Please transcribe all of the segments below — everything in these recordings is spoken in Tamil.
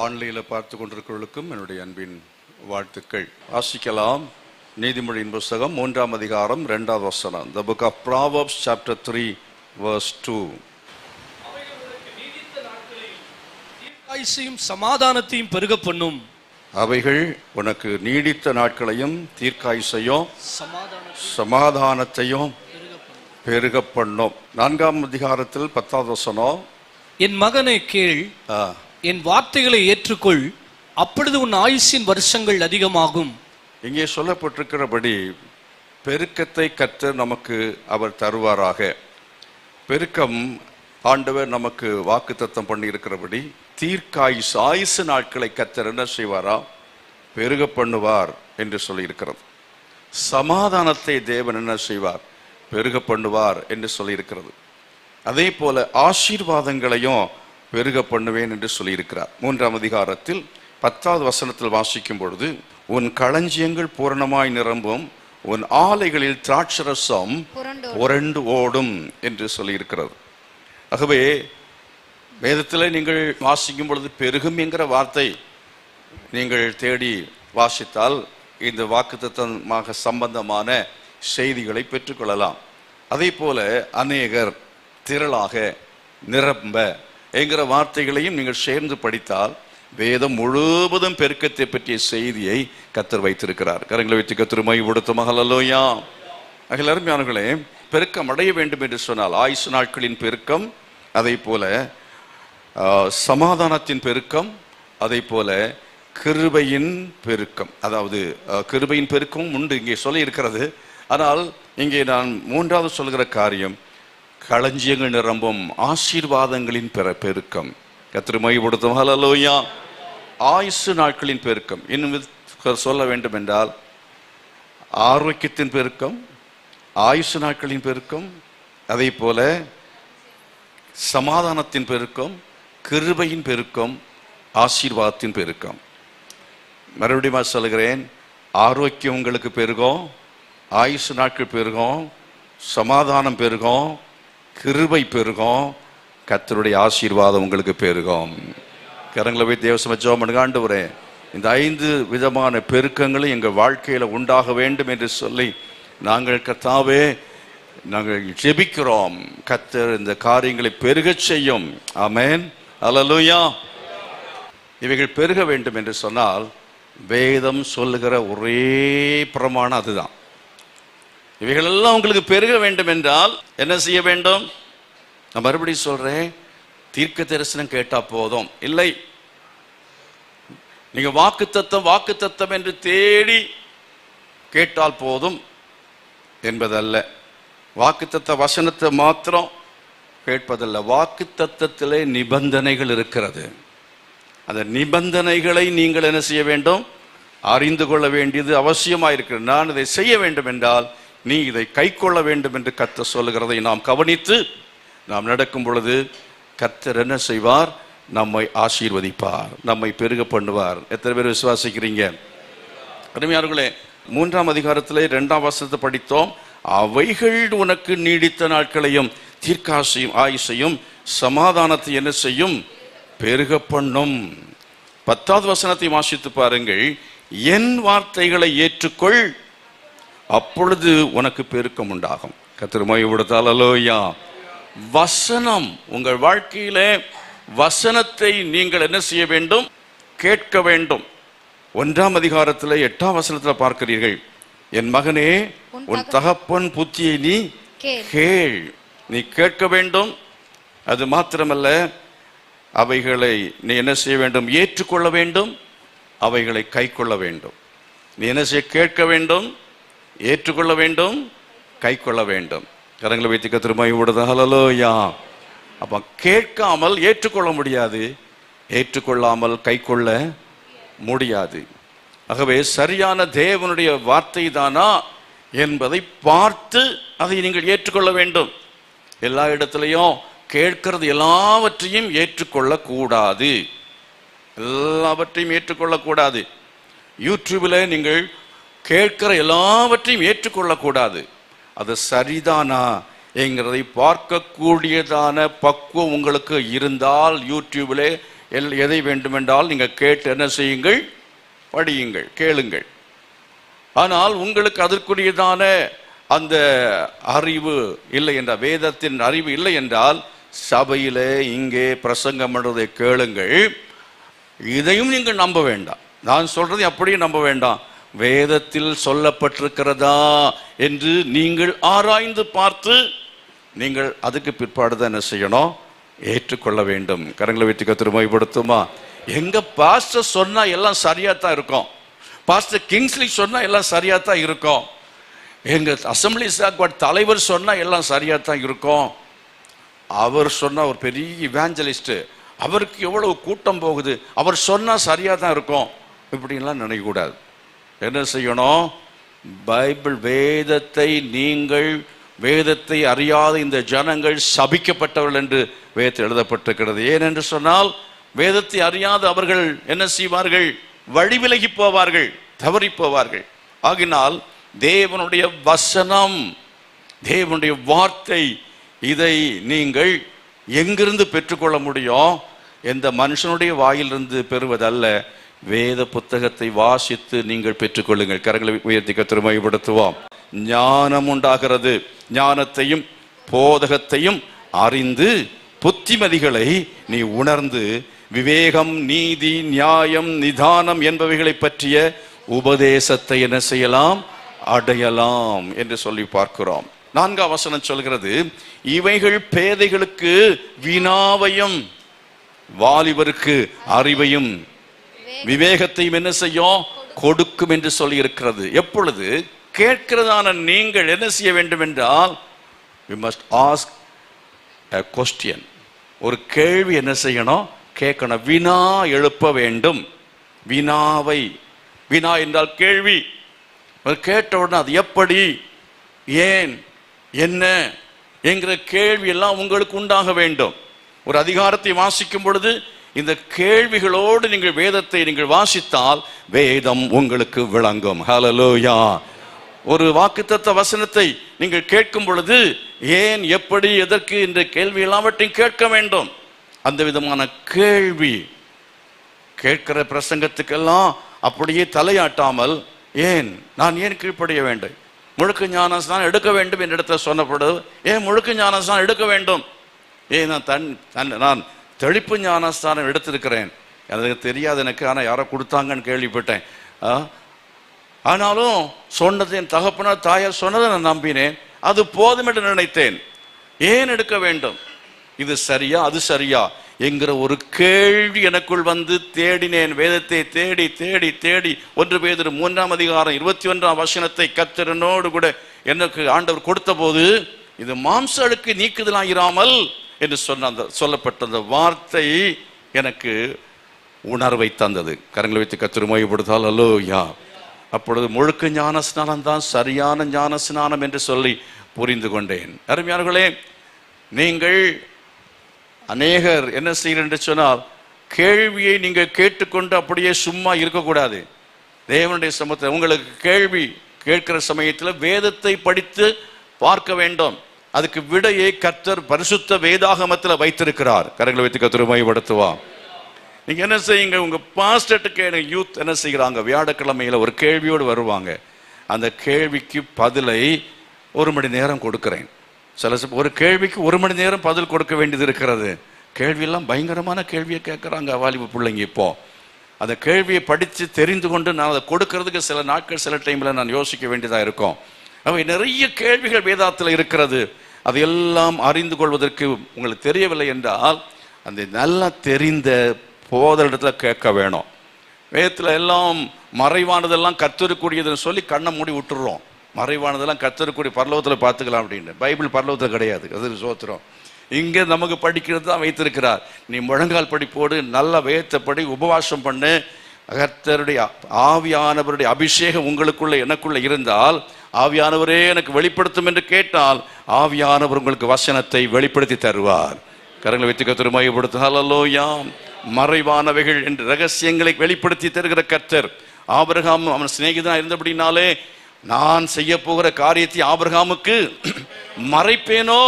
ஆன்லைனில் பார்த்து கொண்டிருக்கிறவர்களுக்கும் என்னுடைய அன்பின் வாழ்த்துக்கள். வாசிக்கலாம். நீதிமொழியின் புஸ்தகம் 3ஆம் அதிகாரம் 2வது வசனம். The book of Proverbs chapter 3 verse 2. சமாதானத்தையும் பெருக பண்ணும். அவைகள் உனக்கு நீடித்த நாட்களையும் தீர்க்காயுசையும் சமாதானத்தையும் பெருக பண்ணும். 4ஆம் அதிகாரத்தில் 10வது வசனம். என் மகனே கேள், என் வார்த்தைகளை ஏற்றுக்கொள், அப்பொழுது உன் ஆயுசின் வருஷங்கள் அதிகமாகும். இங்கே சொல்லப்பட்டிருக்கிறபடி பெருக்கத்தை கர்த்தர் நமக்கு அவர் தருவாராக. பெருக்கம் ஆண்டவர் நமக்கு வாக்குத்தத்தம் பண்ணி இருக்கிறபடி தீர்க்காயுசு ஆயுசு நாட்களை கர்த்தர் என்ன செய்வாரா? பெருக பண்ணுவார் என்று சொல்லியிருக்கிறது. சமாதானத்தை தேவன் என்ன செய்வார்? பெருக பண்ணுவார் என்று சொல்லியிருக்கிறது. அதே போல ஆசீர்வாதங்களையும் பெருக பண்ணுவேன் என்று சொல்லியிருக்கிறார். 3ஆம் அதிகாரத்தில் 10வது வசனத்தில் வாசிக்கும் பொழுது, உன் களஞ்சியங்கள் பூரணமாய் நிரம்பும், உன் ஆலைகளில் திராட்சரசம் புரண்டு ஓடும் என்று சொல்லியிருக்கிறது. ஆகவே வேதத்தில் நீங்கள் வாசிக்கும் பொழுது பெருகும் என்கிற வார்த்தை நீங்கள் தேடி வாசித்தால் இந்த வாக்குத்தத்தமாக சம்பந்தமான செய்திகளை பெற்றுக்கொள்ளலாம். அதே போல அநேகர், திரளாக, நிரம்ப என்கிற வார்த்தைகளையும் நீங்கள் சேர்ந்து படித்தால் வேதம் முழுவதும் பெருக்கத்தை பற்றிய செய்தியை கர்த்தர் வைத்திருக்கிறார். கரங்களை வைத்து கர்த்தர் மகிமைப்படுத்தும். ஹல்லேலூயா. அருமையானவர்களே, பெருக்கம் அடைய வேண்டும் என்று சொன்னால் ஆயுசு நாட்களின் பெருக்கம், அதே போல சமாதானத்தின் பெருக்கம், அதே போல கிருபையின் பெருக்கம். அதாவது கிருபையின் பெருக்கமும் உண்டு இங்கே சொல்லி இருக்கிறது. ஆனால் இங்கே நான் 3வது சொல்கிற காரியம் களஞ்சியங்கள் நிரம்பும் ஆசீர்வாதங்களின் பெருக்கம். கர்த்தர் மகிமைப்படுத்தும். ஹல்லேலூயா. ஆயுசு நாட்களின் பெருக்கம். இன்னும் சொல்ல வேண்டும் என்றால் ஆரோக்கியத்தின் பெருக்கம், ஆயுசு நாட்களின் பெருக்கம், அதே போல சமாதானத்தின் பெருக்கம், கிருபையின் பெருக்கம், ஆசீர்வாதத்தின் பெருக்கம். மறுபடியும் சொல்கிறேன், ஆரோக்கியம் உங்களுக்கு பெருகும், ஆயுசு நாட்கள் பெருகும், சமாதானம் பெருகும், கிருபை பெருகும், கர்த்தருடைய ஆசீர்வாதம் உங்களுக்கு பெருகும். கரங்களை போய் தேவசம ஜெபம் பண்ணுங்க. ஆண்டவரே, இந்த 5 விதமான பெருக்கங்களும் எங்கள் வாழ்க்கையில் உண்டாக வேண்டும் என்று சொல்லி நாங்கள் கர்த்தாவே நாங்கள் ஜெபிக்கிறோம். கர்த்தர் இந்த காரியங்களை பெருகச் செய்யும். ஆமென். ஹல்லேலூயா. இவைகள் பெருக வேண்டும் என்று சொன்னால் வேதம் சொல்லுகிற ஒரே பிரமாணம் அதுதான். இவைகள் எல்லாம் உங்களுக்கு பெருக வேண்டும் என்றால் என்ன செய்ய வேண்டும்? நான் மறுபடியும் சொல்றேன், தீர்க்க தரிசனம் கேட்டா போதும் இல்லை. நீங்க வாக்குத்தத்தம் என்று தேடி கேட்டால் போதும் என்பதல்ல. வாக்குத்தத்த வசனத்தை மாத்திரம் கேட்பதல்ல. வாக்குத்தத்தத்திலே நிபந்தனைகள் இருக்கிறது. அந்த நிபந்தனைகளை நீங்கள் என்ன செய்ய வேண்டும்? அறிந்து கொள்ள வேண்டியது அவசியமாயிருக்கிறது. நான் இதை செய்ய வேண்டும் என்றால் நீ இதை கை கொள்ள வேண்டும் என்று கர்த்தர் சொல்லுகிறதை நாம் கவனித்து நாம் நடக்கும் பொழுது கர்த்தர் என்ன செய்வார்? நம்மை ஆசீர்வதிப்பார், நம்மை பெருக பண்ணுவார். எத்தனை பேர் விசுவாசிக்கிறீங்க? அருமையானவர்களே, 3ஆம் அதிகாரத்திலே 2ஆம் வசனத்தை படித்தோம். அவைகள் உனக்கு நீடித்த நாட்களையும் தீர்க்காசையும் ஆயுசையும் சமாதானத்தை என்ன செய்யும்? பெருக பண்ணும். 10வது வசனத்தை வாசித்து பாருங்கள். என் வார்த்தைகளை ஏற்றுக்கொள், அப்பொழுது உனக்கு பெருக்கம் உண்டாகும். கர்த்தர் மகிமைப்படுத்தால். ஹல்லேலூயா. வசனம், உங்கள் வாழ்க்கையிலே வசனத்தை நீங்கள் என்ன செய்ய வேண்டும்? கேட்க வேண்டும். 1ஆம் அதிகாரத்தில் 8ஆம் வசனத்தில் பார்க்கிறீர்கள். என் மகனே, உன் தகப்பன் புத்தியை நீ கேள். நீ கேட்க வேண்டும். அது மாத்திரமல்ல, அவைகளை நீ என்ன செய்ய வேண்டும்? ஏற்றுக்கொள்ள வேண்டும், அவைகளை கை கொள்ள வேண்டும். நீ என்ன செய்ய? கேட்க வேண்டும், ஏற்றுக்கொள்ள வேண்டும், கை கொள்ள வேண்டும். கரங்களை வைத்து கர்த்தர் மகிமைப்படுத்தும். ஹல்லேலூயா. அப்ப கேட்காமல் ஏற்றுக்கொள்ள முடியாது, ஏற்றுக்கொள்ளாமல் கை கொள்ள முடியாது. ஆகவே சரியான தேவனுடைய வார்த்தை தானா என்பதை பார்த்து அதை நீங்கள் ஏற்றுக்கொள்ள வேண்டும். எல்லா இடத்திலையும் கேட்கிறது எல்லாவற்றையும் ஏற்றுக்கொள்ளக்கூடாது, எல்லாவற்றையும் ஏற்றுக்கொள்ளக்கூடாது. யூடியூபில் நீங்கள் கேட்கிற எல்லாவற்றையும் ஏற்றுக்கொள்ளக்கூடாது. அது சரிதானா என்கிறதை பார்க்கக்கூடியதான பக்குவம் உங்களுக்கு இருந்தால் யூடியூபில் எதை வேண்டுமென்றால் நீங்கள் கேட்டு என்ன செய்யுங்கள்? படியுங்கள், கேளுங்கள். ஆனால் உங்களுக்கு அதற்குரியதான அந்த அறிவு இல்லை என்றால், வேதத்தின் அறிவு இல்லை என்றால், சபையிலே இங்கே பிரசங்கம் பண்ணுவதை கேளுங்கள். இதையும் நீங்கள் நம்ப வேண்டாம். நான் சொல்றதை அப்படியே நம்ப வேண்டாம். வேதத்தில் சொல்லப்பட்டிருக்கிறதா என்று நீங்கள் ஆராய்ந்து பார்த்து நீங்கள் அதுக்கு பிற்பாடு தான் என்ன செய்யணும்? ஏற்றுக்கொள்ள வேண்டும். கரங்களை வைத்து கர்த்தரை மகிமைப்படுத்துமா? எங்க பாஸ்டர் சொன்னா எல்லாம் சரியா தான் இருக்கும், பாஸ்டர் கிங்ஸ்லி சொன்னா எல்லாம் சரியா தான் இருக்கும், எங்க அசம்பிளிஸ் தலைவர் சொன்னா எல்லாம் சரியா தான் இருக்கும், அவர் சொன்னா ஒரு பெரிய இவாஞ்சலிஸ்ட், அவருக்கு எவ்வளவு கூட்டம் போகுது, அவர் சொன்னா சரியா தான் இருக்கும், இப்படிலாம் நினைக்கக்கூடாது. என்ன செய்யணும்? பைபிள் வேதத்தை நீங்கள், வேதத்தை அறியாத இந்த ஜனங்கள் சபிக்கப்பட்டவர்கள் என்று வேதத்தில் எழுதப்பட்டிருக்கிறது. ஏனென்று சொன்னால், வேதத்தை அறியாத அவர்கள் என்ன செய்வார்கள்? வழி விலகி போவார்கள், தவறி போவார்கள். ஆகினால் தேவனுடைய வசனம், தேவனுடைய வார்த்தை, இதை நீங்கள் எங்கிருந்து பெற்றுக்கொள்ள முடியும்? எந்த மனுஷனுடைய வாயிலிருந்து பெறுவதல்ல, வேத புத்தகத்தை வாசித்து நீங்கள் பெற்றுக்கொள்ளுங்கள். கரங்களை உயர்த்தி கர்த்தரை மகிமைப்படுத்துவோம். ஞானம் உண்டாகிறது, ஞானத்தையும் போதகத்தையும் அறிந்து புத்திமதிகளை நீ உணர்ந்து விவேகம், நீதி, நியாயம், நிதானம் என்பவைகளை பற்றிய உபதேசத்தை என்ன செய்யலாம்? அடையலாம் என்று சொல்லி பார்க்கிறோம். 4ஆம் வசனம் சொல்கிறது, இவைகள் பேதைகளுக்கு வினாவையும் வாலிபருக்கு அறிவையும் விவேகத்தையும் என்ன செய்யும்? கொடுக்கும் என்று சொல்லி இருக்கிறது. எப்பொழுது கேட்கிறதான நீங்கள் என்ன செய்ய வேண்டும் என்றால், you must ask a question. ஒரு கேள்வி என்ன செய்யணும்? கேட்கணும். வினா எழுப்ப வேண்டும். வினாவை, வினா என்றால் கேள்வி. கேட்டவுடனே அது எப்படி, ஏன், என்ன என்கிற கேள்வி எல்லாம் உங்களுக்கு உண்டாக வேண்டும். ஒரு அதிகாரத்தை வாசிக்கும் பொழுது இந்த கேள்விகளோடு நீங்கள் வேதத்தை நீங்கள் வாசித்தால் வேதம் உங்களுக்கு விளங்கும். ஹல்லேலூயா. ஒரு வாக்குத்தத்த வசனத்தை நீங்கள் கேட்கும் பொழுது ஏன், எப்படி, எதற்கு என்ற கேள்வி எல்லாவற்றையும் கேட்க வேண்டும். அந்த விதமான கேள்வி கேட்கிற பிரசங்கத்துக்கெல்லாம் அப்படியே தலையாட்டாமல், ஏன் நான் ஏன் கீழ்ப்படிய வேண்டும், முழுக்க ஞானஸ்நானம் எடுக்க வேண்டும் என்ற இடத்துல சொன்னப்படுது. ஏன் முழுக்க ஞானஸ்நானம் எடுக்க வேண்டும்? ஏன் நான் தெளிப்பு ஞானஸ்தானம் எடுத்திருக்கிறேன், எனக்கு தெரியாது எனக்கு, ஆனால் யாரோ கொடுத்தாங்கன்னு கேள்விப்பட்டேன். ஆனாலும் சொன்னது என் தகப்பனார் தாயார் சொன்னதை நான் நம்பினேன், அது போதும் என்று நினைத்தேன். ஏன் எடுக்க வேண்டும்? இது சரியா அது சரியா என்கிற ஒரு கேள்வி எனக்குள் வந்து தேடினேன். வேதத்தை தேடி தேடி தேடி 1 பேதுரு 3ஆம் அதிகாரம் 21ஆம் வசனத்தை கர்த்தரோடு கூட எனக்கு ஆண்டவர் கொடுத்த போது, இது மாம்ச அழுக்கு நீக்குதலாயிராமல் என்று சொன்ன அந்த சொல்லப்பட்ட அந்த வார்த்தை எனக்கு உணர்வை தந்தது. கரங்களை வைத்து கர்த்தரை மகிமைப்படுத்தால் அல்லேலூயா. அப்பொழுது முழுக்க ஞான ஸ்நானம் தான் சரியான ஞான ஸ்நானம் என்று சொல்லி புரிந்து கொண்டேன். அருமையானவர்களே, நீங்கள் அநேகர் என்ன செய்கிறேன் என்று சொன்னால், கேள்வியை நீங்கள் கேட்டுக்கொண்டு அப்படியே சும்மா இருக்கக்கூடாது. தேவனுடைய சமூகத்தில் உங்களுக்கு கேள்வி கேட்கிற சமயத்தில் வேதத்தை படித்து பார்க்க வேண்டும். அதுக்கு விடையை கர்த்தர் பரிசுத்த வேதாகமத்தில் வைத்திருக்கிறார். கரங்களை வைத்து கர்த்தரை மகிமைப்படுத்துவார். நீங்க என்ன செய்யுங்க, உங்க பாஸ்டர்ட்டுக்கு யூத் என்ன செய்கிறாங்க, வியாழக்கிழமையில ஒரு கேள்வியோடு வருவாங்க. அந்த கேள்விக்கு பதிலை 1 மணி நேரம் கொடுக்கிறேன். சில ஒரு கேள்விக்கு 1 மணி நேரம் பதில் கொடுக்க வேண்டியது இருக்கிறது. கேள்வியெல்லாம் பயங்கரமான கேள்வியை கேட்குறாங்க வாலிப பிள்ளைங்க. இப்போ அந்த கேள்வியை படித்து தெரிந்து கொண்டு நான் அதை கொடுக்கறதுக்கு சில நாட்கள் சில டைமில் நான் யோசிக்க வேண்டியதாக இருக்கும். அவை நிறைய கேள்விகள் வேதாத்தில் இருக்கிறது. அதையெல்லாம் அறிந்து கொள்வதற்கு உங்களுக்கு தெரியவில்லை என்றால், அந்த நல்லா தெரிந்த போதலிடத்துல கேட்க வேணும். வேதத்தில் எல்லாம் மறைவானதெல்லாம் கர்த்தருக்குரியதுன்னு சொல்லி கண்ணை மூடி விட்டுடுறோம். மறைவானதெல்லாம் கர்த்தருக்குரிய பரலோகத்தில் பார்த்துக்கலாம் அப்படின்னு. பைபிள் பரலோகத்தில் கிடையாது, அது சோத்திரம். இங்கே நமக்கு படிக்கிறது தான் வைத்திருக்கிறார். நீ முழங்கால் படிப்போடு நல்ல வேதத்தை படி, உபவாசம் பண்ணு. கர்த்தருடைய ஆவியானவருடைய அபிஷேகம் உங்களுக்குள்ள எனக்குள்ள இருந்தால், ஆவியானவரே எனக்கு வெளிப்படுத்தும் என்று கேட்டால், ஆவியானவர் உங்களுக்கு வசனத்தை வெளிப்படுத்தி தருவார். கரங்களை வைத்து கர்த்தரை மகிமைப்படுத்தும். ஹல்லேலூயா. மறைவானவைகள் என்று ரகசியங்களை வெளிப்படுத்தி தருகிற கர்த்தர். ஆபிரகாம் அவன் சிநேகிதனா இருந்தபடினாலே, நான் செய்ய போகிற காரியத்தை ஆபிரகாமுக்கு மறைப்பேனோ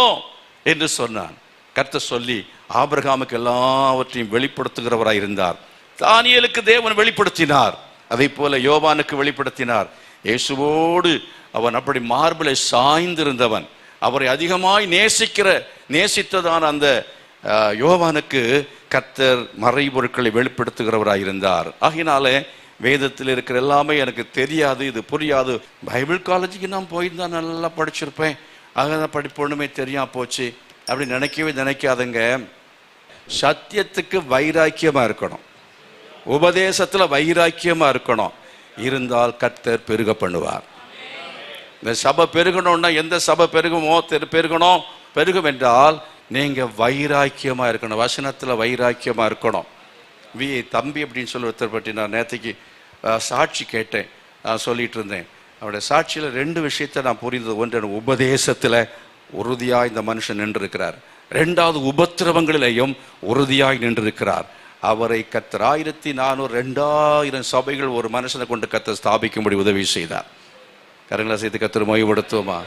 என்று சொன்னான். கர்த்தர் சொல்லி ஆபிரகாமுக்கு எல்லாவற்றையும் வெளிப்படுத்துகிறவராய் இருந்தார். தானியேலுக்கு தேவன் வெளிப்படுத்தினார், அதை போல யோவானுக்கு வெளிப்படுத்தினார். இயேசுவோடு அவன் அப்படி மார்பிலை சாய்ந்திருந்தவன். அவரை அதிகமாய் நேசித்ததான அந்த யோவானுக்கு கர்த்தர் மறைபொருட்களை வெளிப்படுத்துகிறவராய் இருந்தார். ஆகினாலே வேதத்தில் இருக்கிற எல்லாமே எனக்கு தெரியாது, இது புரியாது. பைபிள் காலேஜுக்கு நான் போயிருந்தா நல்லா படிச்சிருப்பேன், அங்கே படிப்பு ஒன்றுமே தெரியாம போச்சு அப்படி நினைக்காதுங்க. சத்தியத்துக்கு வைராக்கியமா இருக்கணும், உபதேசத்துல வைராக்கியமா இருக்கணும். இருந்தால் கர்த்தர் பெருக பண்ணுவார். இந்த சபை பெருகணும்னா எந்த சபை பெருகும் என்றால் நீங்க வைராக்கியமா இருக்கணும், வசனத்துல வைராக்கியமா இருக்கணும். தம்பி அப்படின்னு சொல்லி ஒருத்தர் பற்றி நான் நேற்றுக்கு சாட்சி கேட்டேன், சொல்லிட்டு இருந்தேன். அவருடைய சாட்சியில 2 விஷயத்தை நான் புரிந்தது. ஒன்று, உபதேசத்துல உறுதியாய் இந்த மனுஷன் நின்றிருக்கிறார். 2வது, உபத்திரவங்களிலேயும் உறுதியாய் நின்றிருக்கிறார். அவரை கர்த்தர் 1400 2000 சபைகள் ஒரு மனுஷனை கொண்டு கர்த்தர் ஸ்தாபிக்கும்படி உதவி செய்தார். கரங்களை செய்து கர்த்தர் மகிமைப்படுத்துவோமா?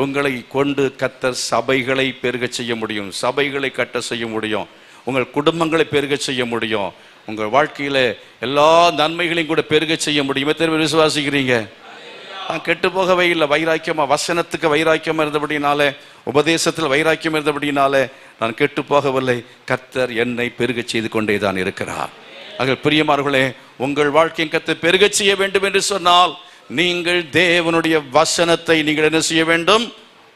உங்களை கொண்டு கர்த்தர் சபைகளை பெருக செய்ய முடியும், சபைகளை கட்ட செய்ய முடியும், உங்கள் குடும்பங்களை பெருக செய்ய முடியும், உங்கள் வாழ்க்கையில எல்லா நன்மைகளையும் கூட பெருக செய்ய முடியும். எத்தனை பேர் விசுவாசிக்கிறீங்க? கெட்டு போகவே இல்லை. வைராக்கியமா, வசனத்துக்கு வைராக்கியமா இருந்தபடினாலே, உபதேசத்தில் வைராக்கியம் இருந்தபடினாலே நான் கெட்டு போகவில்லை. கர்த்தர் என்னை பெருக செய்து கொண்டே தான் இருக்கிறார். ஆக பிரியமானவர்களே, உங்கள் வாழ்க்கையை கர்த்தர் பெருக செய்ய வேண்டும் என்று சொன்னால் நீங்கள் தேவனுடைய வசனத்தை நீங்கள் என்ன செய்ய வேண்டும்?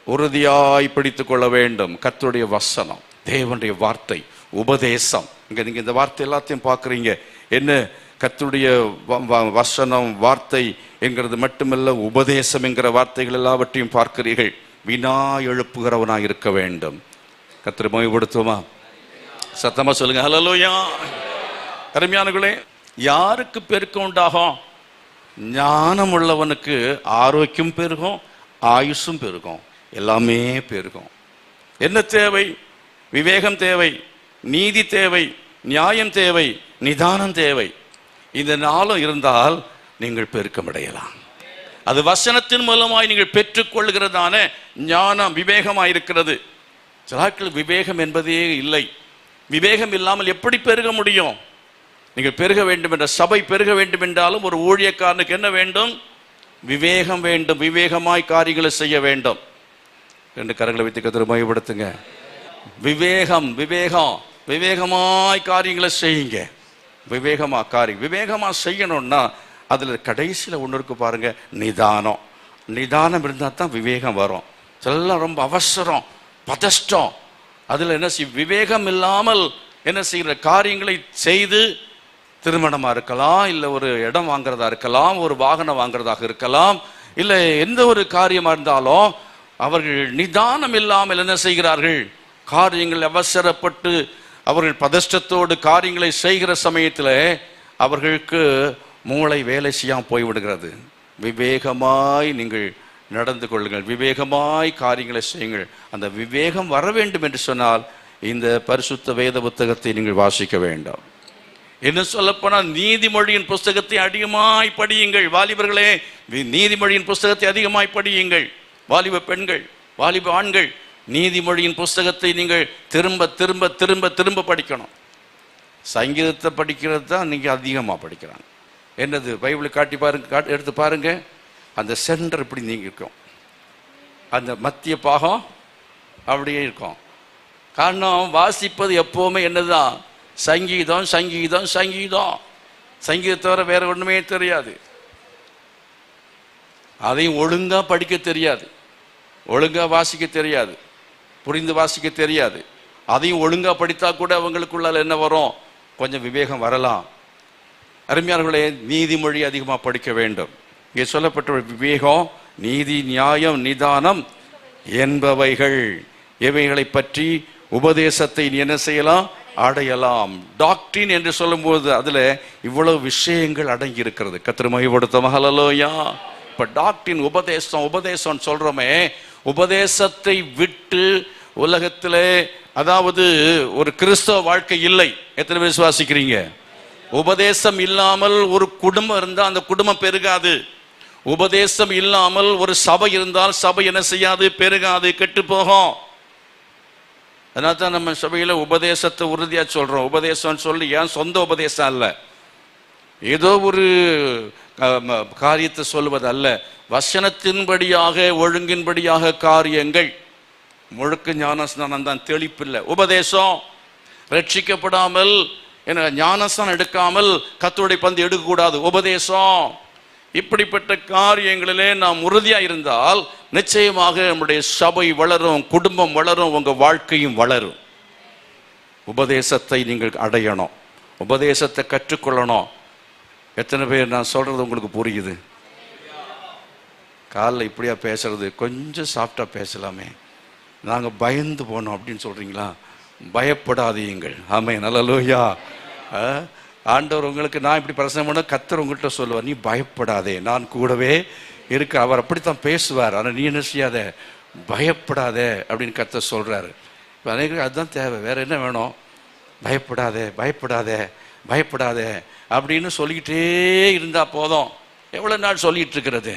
உறுதியாய் பிடித்துக் கொள்ள வேண்டும். கர்த்தருடைய வசனம், தேவனுடைய வார்த்தை, உபதேசம். நீங்க இந்த வார்த்தை எல்லாத்தையும் பார்க்குறீங்க. என்ன? கர்த்தருடைய வசனம், வார்த்தை என்கிறது மட்டுமல்ல, உபதேசம் என்கிற வார்த்தைகள் எல்லாவற்றையும் பார்க்கிறீர்கள். வினா எழுப்புகிறவனாய் இருக்க வேண்டும். கர்த்தரை மகிமைப்படுத்துவோமா? சத்தமா சொல்லுங்க ஹல்லேலூயா. அருமையானவர்களே, யாருக்கு பெருக்கம் உண்டாகும்? ஞானம் உள்ளவனுக்கு ஆரோக்கியம் பெருகும், ஆயுசும் பெருகும், எல்லாமே பெருகும். என்ன தேவை? விவேகம் தேவை, நீதி தேவை, நியாயம் தேவை, நிதானம் தேவை. இந்த 4 இருந்தால் நீங்கள் பெருக்கமடையலாம். அது வசனத்தின் மூலமாய் நீங்கள் பெற்றுக்கொள்கிறதான ஞானம், விவேகமாயிருக்கிறது. சிலாக்கள் விவேகம் என்பதே இல்லை. விவேகம் இல்லாமல் எப்படி பெருக முடியும்? நீங்கள் பெருக வேண்டும் என்ற, சபை பெருக வேண்டும் என்றாலும் ஒரு ஊழியக்காரனுக்கு என்ன வேண்டும்? விவேகம் வேண்டும். விவேகமாய் காரியங்களை செய்ய வேண்டும். 2 கரங்களை வைத்து கர்த்தரை மகிமைப்படுத்துங்க. விவேகம், விவேகமாய் காரியங்களை செய்யுங்க. விவேகமா செய்யணும்னா அதுல கடைசியில் ஒன்று இருக்கு பாருங்க, நிதானம். நிதானம் இருந்தால் தான் விவேகம் வரும். எல்லாம் ரொம்ப அவசரம், பதஷ்டம். அதுல என்ன விவேகம் இல்லாமல் என்ன செய்கிற காரியங்களை செய்து, திருமணமா இருக்கலாம், இல்லை ஒரு இடம் வாங்குறதா இருக்கலாம், ஒரு வாகனம் வாங்குறதாக இருக்கலாம், இல்லை எந்த ஒரு காரியமா இருந்தாலும் அவர்கள் நிதானம் இல்லாமல் என்ன செய்கிறார்கள்? காரியங்கள் அவசரப்பட்டு அவர்கள் பதஷ்டத்தோடு காரியங்களை செய்கிற சமயத்தில் அவர்களுக்கு மூளை வேலை செய்யாமல் போய்விடுகிறது. விவேகமாய் நீங்கள் நடந்து கொள்ளுங்கள், விவேகமாய் காரியங்களை செய்யுங்கள். அந்த விவேகம் வர வேண்டும் என்று சொன்னால் இந்த பரிசுத்த வேத புத்தகத்தை நீங்கள் வாசிக்க வேண்டும். என்ன சொல்லப்போனால் நீதிமொழியின் புஸ்தகத்தை அதிகமாய் படியுங்கள். வாலிபர்களே, நீதிமொழியின் புஸ்தகத்தை அதிகமாய் படியுங்கள். வாலிப பெண்கள், வாலிப ஆண்கள், நீதிமொழியின் புஸ்தகத்தை நீங்கள் திரும்ப திரும்ப திரும்ப திரும்ப படிக்கணும். சங்கீதத்தை படிக்கிறது தான் நீங்கள் அதிகமாக படிக்கிறாங்க. என்னது? பைபிளை காட்டி பாருங்க, எடுத்து பாருங்க. அந்த சென்டர் இப்படி நீங்க இருக்கும், அந்த மத்திய பாகம் அப்படியே இருக்கும். காரணம், வாசிப்பது எப்போவுமே என்னதான்? சங்கீதம் சங்கீதம் சங்கீதம். சங்கீதத்தை தவிர வேற ஒன்றுமே தெரியாது. அதையும் ஒழுங்கா படிக்க தெரியாது, ஒழுங்கா வாசிக்க தெரியாது, புரிந்து வாசிக்க தெரியாது. அதையும் ஒழுங்கா படித்தா கூட அவங்களுக்குள்ளால என்ன வரும்? கொஞ்சம் விவேகம் வரலாம். அருமையானவர்களே, நீதிமொழி அதிகமாக படிக்க வேண்டும். இங்கே சொல்லப்பட்ட விவேகம், நீதி, நியாயம், நிதானம் என்பவைகள், இவைகளை பற்றி உபதேசத்தை என்ன செய்யலாம்? அடையலாம். டாக்டரின் என்று சொல்லும்போது அதுல இவ்வளவு விஷயங்கள் அடங்கி இருக்கிறது. கர்த்தரை மகிமைப்படுத்துவோம். ஹல்லேலூயா. இப்ப டாக்டரின், உபதேசம் சொல்றோமே, உபதேசத்தை விட்டு உலகத்திலே, அதாவது ஒரு கிறிஸ்தவ வாழ்க்கை இல்லை. எத்தனை பேர் விசுவாசிக்கிறீங்க? உபதேசம் இல்லாமல் ஒரு குடும்பம் இருந்தால் அந்த குடும்பம் பெருகாது. உபதேசம் இல்லாமல் ஒரு சபை இருந்தால் சபை என்ன செய்யாது? பெருகாது, கெட்டு போகும். அதனால தான் நம்ம சபையில் உபதேசத்தை உறுதியாக சொல்கிறோம். உபதேசம்னு சொல்லி ஏன் சொந்த உபதேசம் அல்ல, ஏதோ ஒரு காரியத்தை சொல்வது அல்ல, வசனத்தின்படியாக ஒழுங்கின்படியாக காரியங்கள். முழுக்க ஞானஸ்நானம் தான், தெளிப்பில்லை. உபதேசம் ரட்சிக்கப்படாமல் ஞானஸ்நானம் எடுக்காமல் கர்த்தருடைய பந்து எடுக்கக்கூடாது. உபதேசம் இப்படிப்பட்ட காரியங்களிலே நாம் உறுதியா இருந்தால் நிச்சயமாக நம்முடைய சபை வளரும், குடும்பம் வளரும், உங்க வாழ்க்கையும் வளரும். உபதேசத்தை நீங்கள் அடையணும், உபதேசத்தை கற்றுக்கொள்ளணும். எத்தனை பேர் நான் சொல்றது உங்களுக்கு புரியுது? காலைல இப்படியா பேசுறது, கொஞ்சம் சாஃப்டா பேசலாமே, நாங்க பயந்து போனோம் அப்படின்னு சொல்றீங்களா? பயப்படாதீங்கள். ஆமென், அல்லேலூயா. ஆண்டவர் உங்களுக்கு, நான் இப்படி பிரசங்கம் பண்ண கர்த்தர் உங்கள்கிட்ட சொல்லுவார், நீ பயப்படாதே, நான் கூடவே இருக்க. அவர் அப்படித்தான் பேசுவார். ஆனால் நீ என்ன செய்யாத, பயப்படாதே அப்படின்னு கர்த்தர் சொல்றாரு. இப்போ அநேகருக்கு அதுதான் தேவை, வேற என்ன வேணும்? பயப்படாதே, பயப்படாதே, பயப்படாதே அப்படின்னு சொல்லிக்கிட்டே இருந்தா போதும். எவ்வளவு நாள் சொல்லிட்டு இருக்கிறது?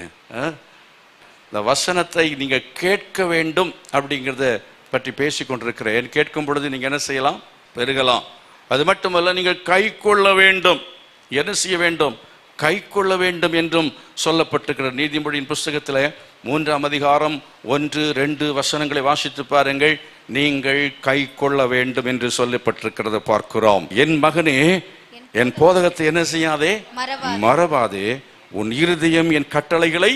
இந்த வசனத்தை நீங்க கேட்க வேண்டும் அப்படிங்கிறத பற்றி பேசி கொண்டிருக்கிறேன். கேட்கும் பொழுது நீங்க என்ன செய்யலாம்? பெருகலாம். அது மட்டுமல்ல, நீங்கள் கை கொள்ள வேண்டும். என்ன செய்ய வேண்டும்? கை கொள்ள வேண்டும் என்றும் சொல்லப்பட்டிருக்கிற நீதிமொழியின் புஸ்தகத்தில் 3ஆம் அதிகாரம் 1-2 வசனங்களை வாசித்து பாருங்கள். நீங்கள் கை கொள்ள வேண்டும் என்று சொல்லப்பட்டிருக்கிறத பார்க்கிறோம். என் மகனே, என் போதகத்தை என்ன செய்யாதே, மறவாதே, உன் இருதயம் என் கட்டளைகளை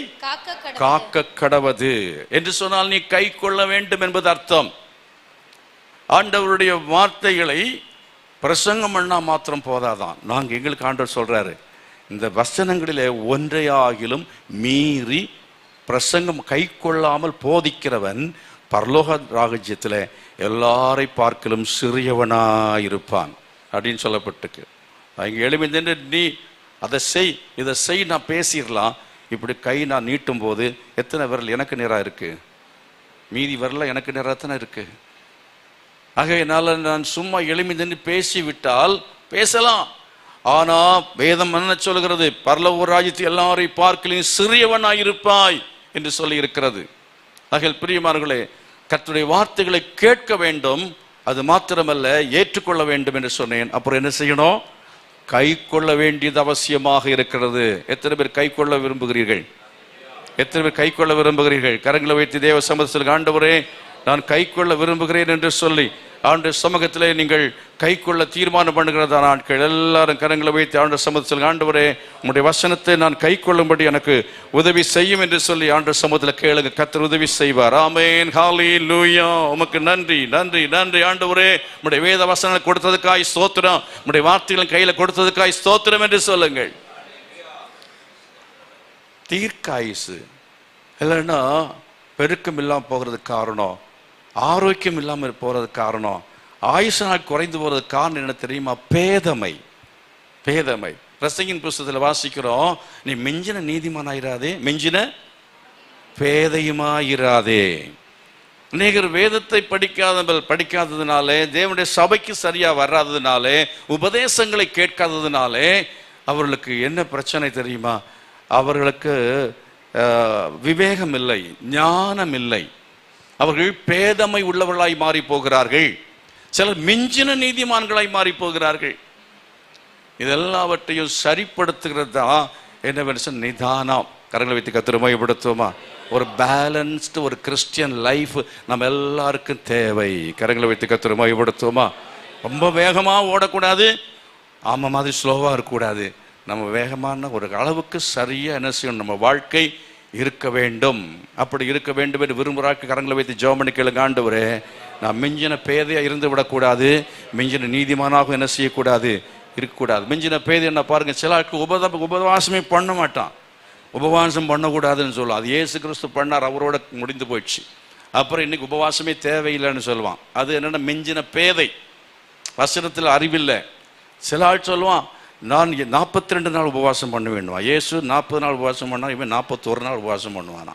காக்க கடவது என்று சொன்னால் நீ கை கொள்ள வேண்டும் என்பது அர்த்தம். ஆண்டவருடைய வார்த்தைகளை பிரசங்கம் பண்ணா மாத்திரம் போதாதான். நாங்க எங்களுக்கு ஆண்டவர் சொல்றாரு, இந்த வசனங்களிலே ஒன்றையாகிலும் மீறி பிரசங்கம் கை கொள்ளாமல் போதிக்கிறவன் பரலோக ராஜ்யத்தில் எல்லாரை பார்க்கலும் சிறியவனாயிருப்பான் அப்படின்னு சொல்லப்பட்டிருக்கு. இங்க எளிமை, நீ அதை செய், இதை செய், நான் பேசிடலாம். இப்படி கை நான் நீட்டும் போது எத்தனை விரல் எனக்கு நேராக இருக்கு? மீதி விரல எனக்கு நேராக தானே இருக்கு. ஆகையினால நான் சும்மா எளிமை நின்று பேசிவிட்டால் பேசலாம். ஆனா வேதம் என்ன சொல்கிறது? பரலோக ராஜ்யத்தில் எல்லாரையும் பார்க்கலையும் சிறியவனாயிருப்பாய் என்று சொல்லி இருக்கிறது. ஆகையால் பிரியமானவர்களே, கர்த்தருடைய வார்த்தைகளை கேட்க வேண்டும். அது மாத்திரமல்ல, ஏற்றுக்கொள்ள வேண்டும் என்று சொன்னேன். அப்புறம் என்ன செய்யணும்? கை கொள்ள வேண்டியது அவசியமாக இருக்கிறது. எத்தனை பேர் கை கொள்ள விரும்புகிறீர்கள்? எத்தனை பேர் கை கொள்ள விரும்புகிறீர்கள்? கரங்களை வைத்து தேவ சமூகத்தில், ஆண்டவரே நான் கை கொள்ள விரும்புகிறேன் என்று சொல்லி ஆண்டவர் சமூகத்திலே நீங்கள் கை கொள்ள தீர்மானம் பண்ணுகிறதா நாட்கள் எல்லாரும் கரங்களை வைத்து ஆண்டவர் சமூகத்தில், ஆண்டவரே உம்முடைய வசனத்தை நான் கை கொள்ளும்படி எனக்கு உதவி செய்யும் என்று சொல்லி ஆண்டவர் சமூகத்தில் கேளுங்க. கர்த்தர் உதவி செய்வார். ஆமென், ஹல்லேலூயா. உமக்கு நன்றி, நன்றி, நன்றி ஆண்டவரே. உம்முடைய வேத வசனங்களை கொடுத்ததுக்காய் ஸ்தோத்திரம், உம்முடைய வார்த்தைகளை கையில கொடுத்ததுக்காய் ஸ்தோத்திரம் என்று சொல்லுங்கள். தீர்க்காயுசு இல்லைன்னா பெருக்கம் இல்லாமல் போகிறதுக்கு காரணம், ஆரோக்கியம் இல்லாமல் போறதுக்கு காரணம், ஆயுசு நாள் குறைந்து போறதுக்கு காரணம் என்ன தெரியுமா? பேதமை. பேதமை. பிரசங்கின் புஸ்தகத்தில் வாசிக்கிறோம், நீ மிஞ்சின நீதிமானாயிராதே, மிஞ்சின பேதையுமாயிராதே. அநேகர் வேதத்தை படிக்காததுனாலே, தேவனுடைய சபைக்கு சரியா வராததுனாலே, உபதேசங்களை கேட்காததுனாலே அவர்களுக்கு என்ன பிரச்சனை தெரியுமா? அவர்களுக்கு விவேகம் இல்லை, ஞானம் இல்லை. அவர்கள் பேதமை உள்ளவர்களாய் மாறி போகிறார்கள். சிலர் மிஞ்சின நீதிமான்களாய் மாறி போகிறார்கள். இதெல்லாவற்றையும் சரிப்படுத்துகிறது தான் என்ன நிதானம். கரங்களை வைத்து கர்த்தரை மகிமைப்படுத்துவோமா? ஒரு பேலன்ஸ்டு ஒரு கிறிஸ்டியன் லைஃப் நம்ம எல்லாருக்கும் தேவை. கரங்களை வைத்து கர்த்தரை மகிமைப்படுத்துவோமா? ரொம்ப வேகமா ஓடக்கூடாது, ஆமா மாதிரி ஸ்லோவா இருக்கக்கூடாது. நம்ம வேகமான ஒரு அளவுக்கு சரியா என்ன செய்யணும்? நம்ம வாழ்க்கை இருக்க வேண்டும். அப்படி இருக்க வேண்டும் என்று விரும்புகிறார்கள். கரங்களை வைத்து ஜெபம் பண்ணி கேளுங்க. ஆண்டவரே, நான் மிஞ்சின பேதையா இருந்து விடக்கூடாது, மிஞ்சின நீதிமானாக என்ன செய்யக்கூடாது, இருக்கக்கூடாது. மிஞ்சின பேதை என்ன பாருங்க, சில உபவாசமே பண்ண மாட்டான். உபவாசம் பண்ணக்கூடாதுன்னு சொல்லுவான். அது இயேசு கிறிஸ்து பண்ணார், அவரோட முடிந்து போயிடுச்சு. அப்புறம் இன்னைக்கு உபவாசமே தேவையில்லைன்னு சொல்லுவான். அது என்னன்னா மிஞ்சின பேதை, வசனத்தில் அறிவில்லை. சில ஆள் சொல்லுவான், நான் 42 நாள் உபவாசம் பண்ண வேண்டுவான். இயேசு 40 நாள் உபவாசம் பண்ணா, இவன் 41 நாள் உபவாசம் பண்ணுவானா,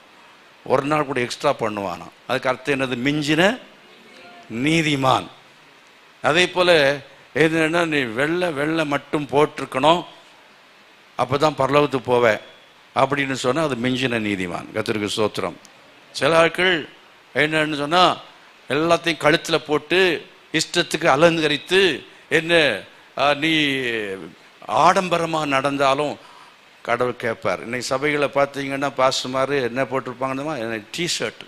ஒரு நாள் கூட எக்ஸ்ட்ரா பண்ணுவானா. அதுக்கு அர்த்தம் என்னது? மிஞ்சின நீதிமான். அதே போல என்னன்னா, நீ வெள்ளை மட்டும் போட்டிருக்கணும், அப்பதான் பரலோகத்துக்கு போவ அப்படின்னு சொன்னா அது மிஞ்சின நீதிமான். கர்த்தருக்கு ஸ்தோத்திரம். சில ஆட்கள் என்னன்னு சொன்னா, எல்லாத்தையும் கழுத்தில் போட்டு இஷ்டத்துக்கு அலங்கரித்து என்ன நீ ஆடம்பரமாக நடந்தாலும் கடவுள் கேட்பார். இன்னைக்கு சபைகளை பார்த்தீங்கன்னா பாஸ்டர்மார் என்ன போட்டிருப்பாங்கன்னா டிஷர்ட்,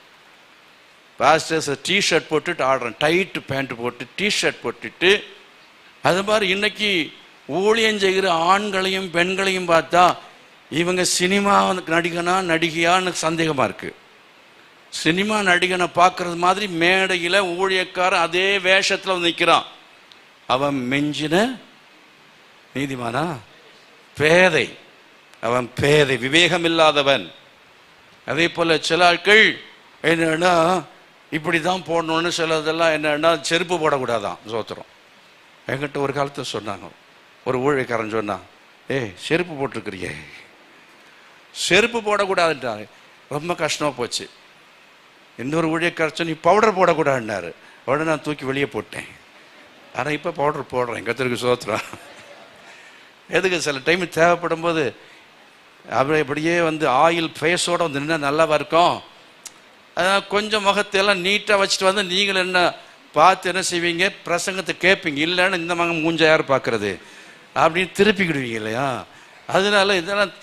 பாஸ்டர்ஸ் டிஷர்ட் போட்டுட்டு ஆடுறேன், டைட்டு பேண்ட் போட்டு டிஷர்ட் போட்டுட்டு. அது மாதிரி இன்னைக்கு ஊழியம் செய்கிற ஆண்களையும் பெண்களையும் பார்த்தா இவங்க சினிமா நடிகனா நடிகையான்னு சந்தேகமாக இருக்குது. சினிமா நடிகனை பார்க்கறது மாதிரி மேடையில் ஊழியக்காரன் அதே வேஷத்தில் வந்து நிற்கிறான். அவன் மெஞ்சின நீதிமானா? பேதை. அவன் பேதை, விவேகம் இல்லாதவன். அதே போல் சில ஆட்கள் என்னன்னா இப்படி தான் போடணும்னு சிலதெல்லாம் என்னன்னா செருப்பு போடக்கூடாதான். சோத்திரம். என்கிட்ட ஒரு காலத்தில் சொன்னாங்க, ஒரு ஊழியக்காரன் சொன்னான், செருப்பு போட்டிருக்கிறியே, செருப்பு போடக்கூடாதுன்றாரு. ரொம்ப கஷ்டமாக போச்சு. இன்னொரு ஊழியக்காரன் நீ பவுடர் போடக்கூடாதுன்னாரு. உடனே நான் தூக்கி வெளியே போட்டேன். ஆனால் இப்போ பவுடர் போடுறேன். கர்த்தருக்கு ஸ்தோத்திரம். எதுக்கு சில டைம் தேவைப்படும் போது அப்புறம் இப்படியே வந்து ஆயில் ஃபேஸோடு வந்து நின்னா நல்லாவா இருக்கும். அதனால் கொஞ்சம் முகத்தையெல்லாம் நீட்டாக வச்சுட்டு வந்து நீங்கள் என்ன பார்த்து என்ன செய்வீங்க, பிரசங்கத்தை கேட்பீங்க. இல்லைன்னு இந்த மகன் மூஞ்ச யார் பார்க்கறது அப்படின்னு திருப்பிக்கிடுவீங்க இல்லையா? அதனால இதெல்லாம்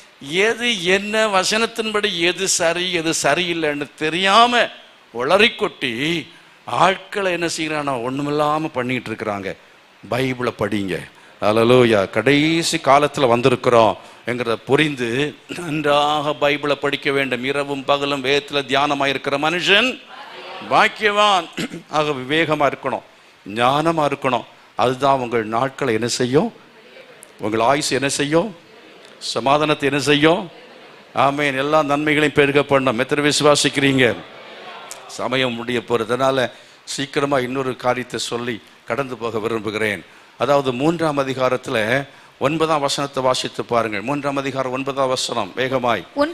எது என்ன வசனத்தின்படி எது சரி எது சரியில்லைன்னு தெரியாமல் உளறி கொட்டி ஆட்களை என்ன செய்யறானா ஒன்றுமில்லாமல் பண்ணிக்கிட்டு இருக்கிறாங்க. பைபிளை படிங்க. அல்லேலூயா. கடைசி காலத்தில் வந்திருக்கிறோம் என்கிறத புரிந்து நன்றாக பைபிளை படிக்க வேண்டும். இரவும் பகலும் வேதத்தில் தியானமாக இருக்கிற மனுஷன் பாக்கியவான். ஆக விவேகமாக இருக்கணும், ஞானமாக இருக்கணும். அதுதான் உங்கள் நாட்களை என்ன செய்யும், உங்கள் ஆயுசு என்ன செய்யும், சமாதானத்தை என்ன செய்யும். ஆமேன். எல்லா நன்மைகளையும் பெருக பண்ணணும். எத்தனை விசுவாசிக்கிறீங்க? சமயம் முடிய போகிறதுனால சீக்கிரமாக இன்னொரு காரியத்தை சொல்லி கடந்து போக விரும்புகிறேன். அதாவது 3ஆம் அதிகாரத்தில் 9ஆம் வசனத்தை வாசித்து பாருங்கள். 3ஆம் அதிகாரம் 9ஆம் வசனம் வேகமாய். உன்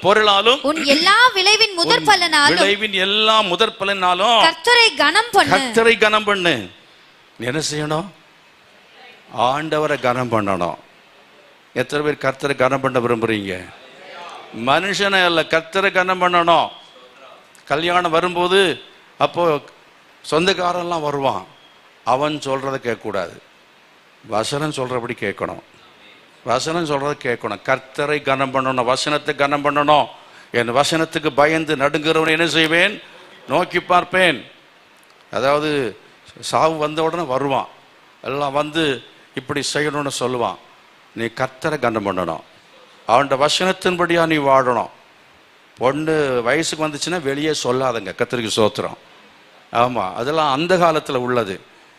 பொருளாலும் உன் எல்லா விளைவின் முதற் பலனாலும் கர்த்தரை கனம் பண்ணு. நீ என்ன செய்யணும்? ஆண்டவரை கனம் பண்ணணும். எத்தனை பேர் கர்த்தரை கனம் பண்ண விரும்புறீங்க? மனுஷனை அல்ல, கர்த்தரை கனம் பண்ணணும். கல்யாணம் வரும்போது அப்போ சொந்தக்காரெல்லாம் வருவான். அவன் சொல்றதை கேட்கக்கூடாது, வசனம் சொல்றபடி கேட்கணும். வசனம் சொல்றதை கேட்கணும். கர்த்தரை கனம் பண்ணணும், வசனத்தை கனம் பண்ணணும். என் வசனத்துக்கு பயந்து நடுங்கிறவன் என்ன செய்வேன்? நோக்கி பார்ப்பேன். அதாவது சாவு வந்த உடனே வருவான், எல்லாம் வந்து இப்படி செய்யணும்னு சொல்லுவான். நீ கர்த்தரை கனம் பண்ணணும், அவனோட வசனத்தின்படியா நீ வாழணும். பொண்ணு வயசுக்கு வந்துச்சுன்னா வெளியே சொல்லாதங்க. கர்த்தருக்கு ஸ்தோத்திரம். ஆமாம், அதெல்லாம் அந்த காலத்தில் உள்ளது.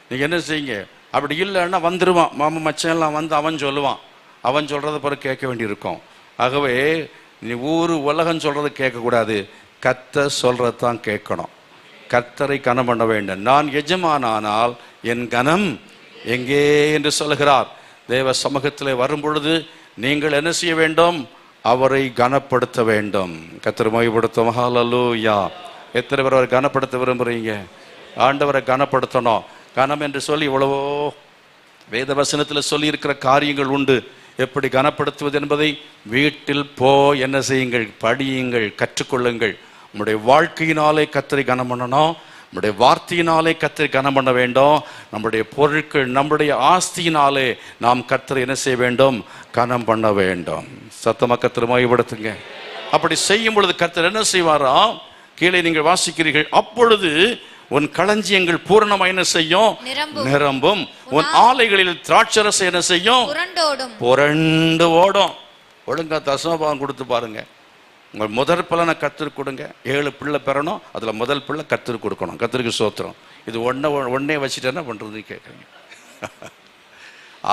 நீங்கள் என்ன செய்யுங்க, அப்படி இல்லைன்னா வந்துடுவான். மாமா மச்செல்லாம் வந்து அவன் சொல்லுவான், அவன் சொல்கிறத பிறகு கேட்க வேண்டியிருக்கும். ஆகவே நீ ஊர் உலகம் சொல்கிறத கேட்கக்கூடாது, கர்த்தர் சொல்கிறது தான் கேட்கணும். கர்த்தரை கனம் பண்ண வேண்டும். நான் எஜமானால் என் கனம் எங்கே என்று சொல்கிறார். தேவ சமூகத்தில் வரும் பொழுது நீங்கள் என்ன செய்ய வேண்டும்? அவரை கனப்படுத்த வேண்டும். கர்த்தரை மகிமைப்படுத்தும். ஹல்லேலூயா. எத்தனை பேர் அவரை கனப்படுத்த விரும்புகிறீங்க? ஆண்டவரை கனப்படுத்தணும். கனம் என்று சொல்லி இவ்வளவோ வேத வசனத்தில் சொல்லி இருக்கிற காரியங்கள் உண்டு. எப்படி கனப்படுத்துவது என்பதை வீட்டில் என்ன செய்யுங்கள், படியுங்கள், கற்றுக்கொள்ளுங்கள். நம்முடைய வாழ்க்கையினாலே கர்த்தரை கனம் பண்ணணும், நம்முடைய வார்த்தையினாலே கர்த்தரை கனம் பண்ண வேண்டும். நம்முடைய பொருட்கள், நம்முடைய ஆஸ்தியினாலே நாம் கர்த்தரை என்ன செய்ய வேண்டும்? கனம் பண்ண வேண்டும். சத்தமா கர்த்தரை மகிமைப்படுத்துங்க. அப்படி செய்யும் பொழுது கர்த்தர் என்ன செய்வாரா? கீழே நீங்கள் வாசிக்கிறீர்கள், அப்பொழுது உன் களஞ்சியங்கள் பூரணமாக என்ன செய்யும்? நிரம்பும். உன் ஆலைகளில் திராட்சரசம் என்ன செய்யும்? புரண்டு ஓடும். ஒழுங்கா தசமபாகம் கொடுத்து பாருங்க. உங்கள் முதற் பலனை கர்த்தருக்கு கொடுங்க. 7 பிள்ளை பெறணும், அதில் முதல் பிள்ளை கர்த்தருக்கு கொடுக்கணும். கர்த்தருக்கு ஸ்தோத்திரம். இது ஒன்னே வச்சுட்டு என்ன பண்ணுறதுன்னு கேட்குறீங்க.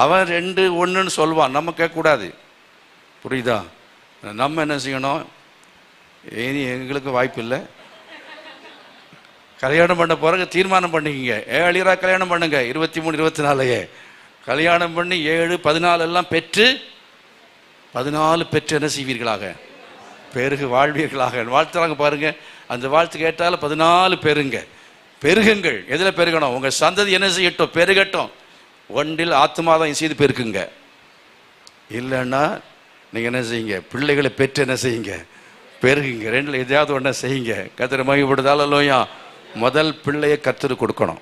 அவன் 2 1ன்னு சொல்லுவான், நம்ம கேட்கக்கூடாது. புரியுதா? நம்ம என்ன செய்யணும்? இனி எங்களுக்கு வாய்ப்பு இல்லை. கல்யாணம் பண்ண பிறகு தீர்மானம் பண்ணிக்கிங்க. ஏழிரா கல்யாணம் பண்ணுங்க. 23 24 கல்யாணம் பண்ணி 7 14 எல்லாம் பெற்று 14 பெற்று என்ன செய்வீர்களாக? பெருகு வாழ்வீர்களாக. வாழ்த்துறாங்க பாருங்க. அந்த வாழ்த்து கேட்டாலும் 14 பெருகுங்கள். எதில் பெருகணும்? உங்கள் சந்ததி என்ன செய்யட்டும்? பெருகட்டும். ஒன்றில் ஆத்மாதான் செய்து பெருக்குங்க. இல்லைன்னா நீங்கள் என்ன செய்யுங்க? பிள்ளைகளை பெற்று என்ன செய்யுங்க? பெருகுங்க. 2ல் எதையாவது ஒன்றை செய்யுங்க. கர்த்தரை மகிமைப்படுத்தாலும் இல்லையா? முதல் பிள்ளையை கர்த்தருக்கு கொடுக்கணும்.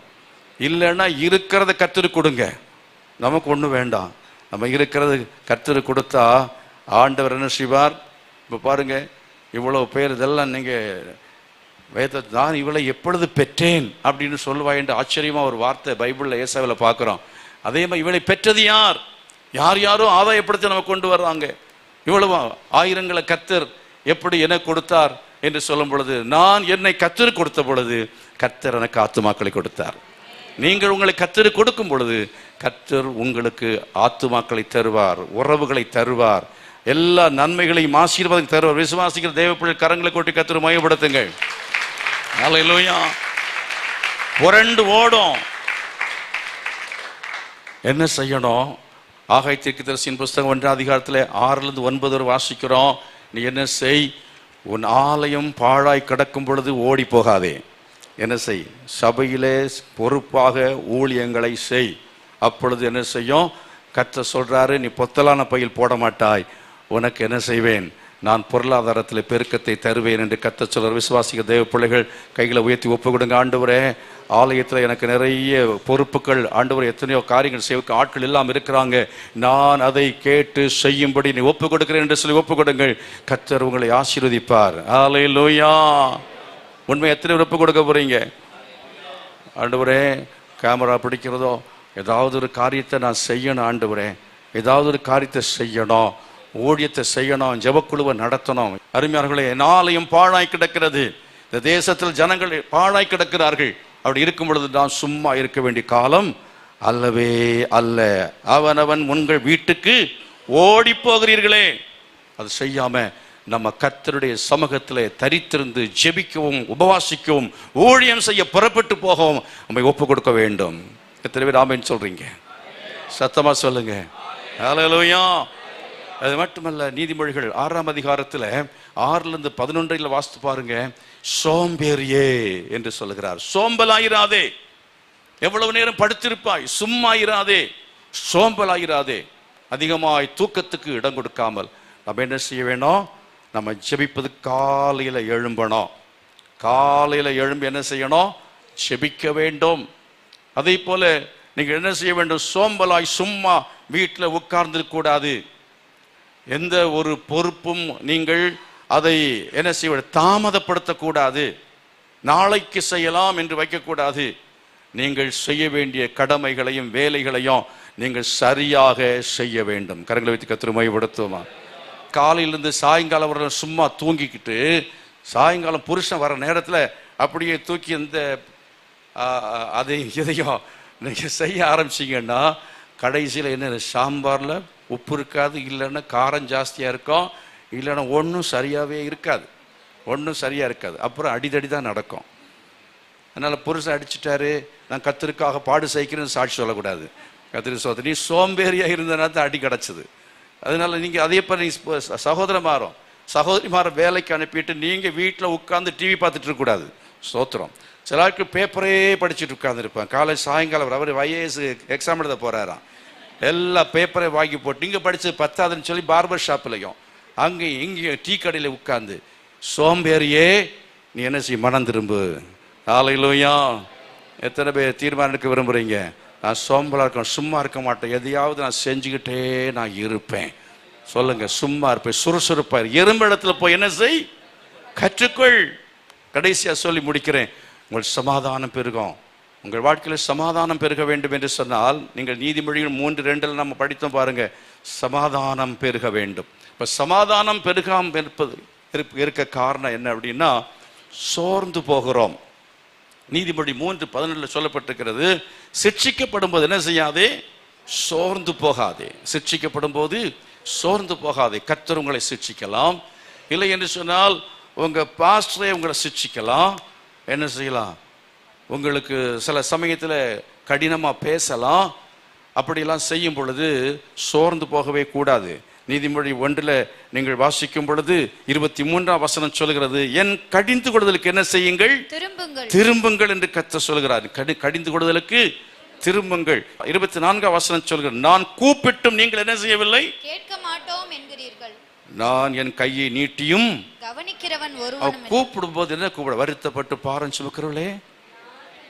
இல்லைன்னா இருக்கிறத கர்த்தருக்கு கொடுங்க. நமக்கு ஒன்றும் வேண்டாம். நம்ம இருக்கிறது கர்த்தருக்கு கொடுத்தா ஆண்டவர் என்ன செய்வார்? இப்போ பாருங்க, இவ்வளவு பேர் இதெல்லாம் நீங்கள் நான் இவளை எப்பொழுது பெற்றேன் அப்படின்னு சொல்லுவாய் என்று ஆச்சரியமாக ஒரு வார்த்தை பைபிளில் ஏசாவில் பார்க்குறோம். அதே மாதிரி இவளை பெற்றது யார்? யார் யாரும் ஆதாயப்படுத்தி நம்ம கொண்டு வர்றாங்க. இவ்வளவு ஆயிரங்களை கர்த்தர் எப்படி எனக்கு கொடுத்தார் என்று சொல்லும் பொழுது, நான் என்னை கர்த்தருக்கு கொடுத்த பொழுது கர்த்தர் எனக்கு ஆத்துமாக்களை கொடுத்தார். நீங்கள் உங்களை கர்த்தருக்கு கொடுக்கும் பொழுது கர்த்தர் உங்களுக்கு ஆத்துமாக்களை தருவார், உறவுகளை தருவார், எல்லா நன்மைகளையும் ஆசீர்வாதம் தருவார். விசுவாசிக்கிற தேவப்பிள்ளை கரங்களை கொட்டி கர்த்தரை மகிமைப்படுத்துங்கள். அல்லேலூயா. புரண்டு ஓடும். என்ன செய்யணும்? ஆகாய் தீர்க்கதரிசியின் புஸ்தகம் 1 அதிகாரத்தில் 6-9 வாசிக்கிறோம். நீ என்ன செய்? உன் ஆலயம் பாழாய் கிடக்கும் பொழுது ஓடி போகாதே. என்ன செய்? சபையிலே பொறுப்பாக ஊழியங்களை செய். அப்பொழுது என்ன செய்யும்? கர்த்தர் சொல்றாரு, நீ பொத்தலான பையில் போட மாட்டாய், உனக்கு என்ன செய்வேன்? நான் பொருளாதாரத்தில் பெருக்கத்தை தருவேன் என்று கர்த்தர் சொல்றார். விசுவாசிக்க தேவ பிள்ளைகள் கைகளை உயர்த்தி ஒப்பு கொடுங்க. ஆண்டவரே, ஆலயத்தில் எனக்கு நிறைய பொறுப்புகள், ஆண்டவரே எத்தனையோ காரியங்கள் செய்வதற்கு ஆட்கள் எல்லாம் இருக்கிறாங்க, நான் அதை கேட்டு செய்யும்படி நீ ஒப்பு கொடுக்கிறேன் என்று சொல்லி ஒப்பு கொடுங்கள். கர்த்தர் உங்களை ஆசீர்வதிப்பார். அல்லேலூயா. உண்மை எத்தனை ஒப்பு கொடுக்க போறீங்க? ஆண்டவரே, கேமரா பிடிக்கிறதோ ஏதாவது ஒரு காரியத்தை நான் செய்யணும், ஆண்டவரே ஏதாவது ஒரு காரியத்தை செய்யணும், ஊழியத்தை செய்யணும், ஜெபக்குழுவை நடத்தணும். அருமையார்களே, ஆலயம் பாழாய் கிடக்கிறது. இந்த தேசத்தில் ஜனங்கள் பாழாய் கிடக்கிறார்கள். அப்படி இருக்கும் பொழுது நான் சும்மா இருக்க வேண்டிய காலம் அல்லவே அல்ல. அவனவன் உங்கள் வீட்டுக்கு ஓடி போகிறீர்களே, அது செய்யாம நம்ம கர்த்தருடைய சமூகத்திலே தரித்திருந்து ஜெபிக்கவும் உபவாசிக்கவும் ஊழியம் செய்ய புறப்பட்டு போகவும் நம்ம ஒப்பு கொடுக்க வேண்டும். எத்தனை பேர் ஆமென் சொல்றீங்க? சத்தமா சொல்லுங்க. ஹல்லேலூயா. அது மட்டுமல்ல, நீதிமொழிகள் 6 அதிகாரத்தில் 6-11 வாசித்து பாருங்க. சோம்பேறியே என்று சொல்லுகிறார். சோம்பலாயிராதே. எவ்வளவு நேரம் படுத்திருப்பாய்? சும்மா இராதே, சோம்பலாயிராதே. அதிகமாய் தூக்கத்துக்கு இடம் கொடுக்காமல் நம்ம என்ன செய்ய வேணும்? நம்ம ஜெபிப்பது காலையில் எழும்பணும். காலையில் எழும்பி என்ன செய்யணும்? ஜெபிக்க வேண்டும். அதே போல நீங்கள் என்ன செய்ய வேண்டும்? சோம்பலாய் சும்மா வீட்டில் உட்கார்ந்து கூடாது. எந்த ஒரு பொறுப்பும் நீங்கள் அதை என்ன செய்ய தாமதப்படுத்தக்கூடாது. நாளைக்கு செய்யலாம் என்று வைக்கக்கூடாது. நீங்கள் செய்ய வேண்டிய கடமைகளையும் வேலைகளையும் நீங்கள் சரியாக செய்ய வேண்டும். கரங்களை வைத்து கர்த்தரை மகிமைப்படுத்துவோமா? காலையிலிருந்து சாயங்காலம் வர சும்மா தூங்கிக்கிட்டு சாயங்காலம் புருஷன் வர நேரத்தில் அப்படியே தூக்கி இந்த அதை எதையும் நீங்கள் செய்ய ஆரம்பிச்சிங்கன்னா கடைசியில் என்ன? சாம்பாரில் உப்பு இருக்காது, இல்லைன்னா காரம் ஜாஸ்தியாக இருக்கும், இல்லைன்னா ஒன்றும் சரியாகவே இருக்காது, ஒன்றும் சரியாக இருக்காது. அப்புறம் அடிதடி தான் நடக்கும். அதனால் புருஷன் அடிச்சுட்டாரு, நான் கர்த்தருக்காக பாடு சகிக்கிறேன்னு சாட்சி சொல்லக்கூடாது. கர்த்தருக்கு சொல்ல, நீ சோம்பேறியாக இருந்தனா தான் அடி கிடச்சிது. அதனால் நீங்கள் அதே போல் சகோதரிமாரை வேலைக்கு அனுப்பிட்டு நீங்கள் வீட்டில் உட்காந்து டிவி பார்த்துட்டு இருக்கக்கூடாது. ஸ்தோத்திரம். சிலருக்கு பேப்பரே படிச்சுட்டு உட்காந்துருப்பேன். காலை சாயங்காலம் அவர் ஐஏஎஸ் எக்ஸாம் எழுத போகிறாராம். எல்லா பேப்பரை வாங்கி போட்டு இங்கே படித்து பத்தாதுன்னு சொல்லி பார்பர் ஷாப்லையும் அங்கேயும் இங்கேயும் டீ கடையில் உட்காந்து, சோம்பேறியே நீ என்ன செய்ய? மனம் திரும்பு. ஹல்லேலூயா. எத்தனை பேர் தீர்மானம் எடுக்க விரும்புகிறீங்க? நான் சோம்பலாக இருக்கேன், சும்மா இருக்க மாட்டேன், எதையாவது நான் செஞ்சுக்கிட்டே நான் இருப்பேன். சொல்லுங்க, சும்மா இருப்பேன், சுறுசுறுப்பார். எறும்பு இடத்துல போய் என்ன செய்? கற்றுக்கொள். கடைசியாக சொல்லி முடிக்கிறேன். உங்கள் சமாதானம் பெருகும். உங்கள் வாழ்க்கையில் சமாதானம் பெருக வேண்டும் என்று சொன்னால் நீங்கள் நீதிமொழிகள் 3:2 நம்ம படித்தோம் பாருங்க. சமாதானம் பெருக வேண்டும். இப்போ சமாதானம் பெருகாமல் இருக்க காரணம் என்ன அப்படின்னா, சோர்ந்து போகிறோம். நீதிமொழி 3:17 சொல்லப்பட்டிருக்கிறது, சிட்சிக்கப்படும் போது என்ன செய்யாதே? சோர்ந்து போகாதே. சிட்சிக்கப்படும் போது சோர்ந்து போகாதே. கர்த்தர் உங்களை சிட்சிக்கலாம். இல்லை என்று சொன்னால் உங்க பாஸ்டரே உங்களை சிட்சிக்கலாம். என்ன செய்யலாம்? உங்களுக்கு சில சமயத்தில் கடினமாக பேசலாம். அப்படியெல்லாம் செய்யும் பொழுது சோர்ந்து போகவே கூடாது. நீதிமொழி 1 நீங்கள் வாசிக்கும் பொழுது 23ஆம் வசனம் சொல்கிறது, என் கடிந்து கொள்ளுதலுக்கு என்ன செய்யுங்கள்? திரும்புங்கள் என்று கர்த்தர் சொல்கிறார். கடிந்து கொள்ளுதலுக்கு திரும்புங்கள். 24ஆம் வசனம் சொல்கிறது, நான் கூப்பிட்டும் நீங்கள் என்ன செய்யவில்லை? கேட்க மாட்டோம் என்கிறீர்கள். நான் என் கையை நீட்டியும் கவனிக்கிறவன் ஒருவனும். கூப்பிடும் போது என்ன கூப்பிட? வருத்தப்பட்டு பாரம் சுமக்கிறவளே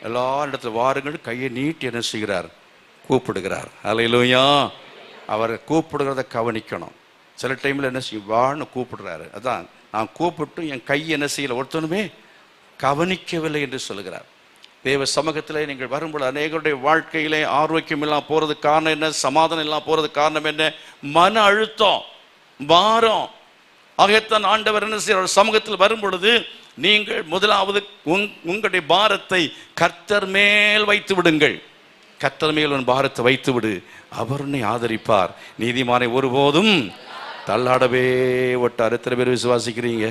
எல்லா இடத்துல வாருங்கள், கையை நீட்டி என்ன செய்கிறார்? கூப்பிடுகிறார். அல்லேலூயா. அவர் கூப்பிடுகிறத கவனிக்கணும். சில டைமில் என்ன செய்யும்? வான்னு கூப்பிடுறாரு. அதான் நான் கூப்பிட்டு என் கை என்ன செய்யலை, ஒருத்தனுமே கவனிக்கவில்லை என்று சொல்லுகிறார். தேவ சமூகத்தில் நீங்கள் வரும்போது அநேகருடைய வாழ்க்கையிலே ஆரோக்கியம் எல்லாம் போகிறதுக்கு காரணம் என்ன? சமாதானம் எல்லாம் போகிறதுக்கு காரணம் என்ன? மன அழுத்தம், பாரம். ஆகத்தான் ஆண்டவர் என்ன செய்ய, சமூகத்தில் வரும் பொழுது நீங்கள் முதலாவது உங்களுடைய பாரத்தை கர்த்தர் மேல் வைத்து விடுங்கள். கர்த்தர் மேல் உன் பாரத்தை வைத்து விடு, அவர் உன்னை ஆதரிப்பார். நீதிமானை ஒருபோதும் தள்ளாடவே ஒட்டார். எத்தனை பேர் விசுவாசிக்கிறீங்க?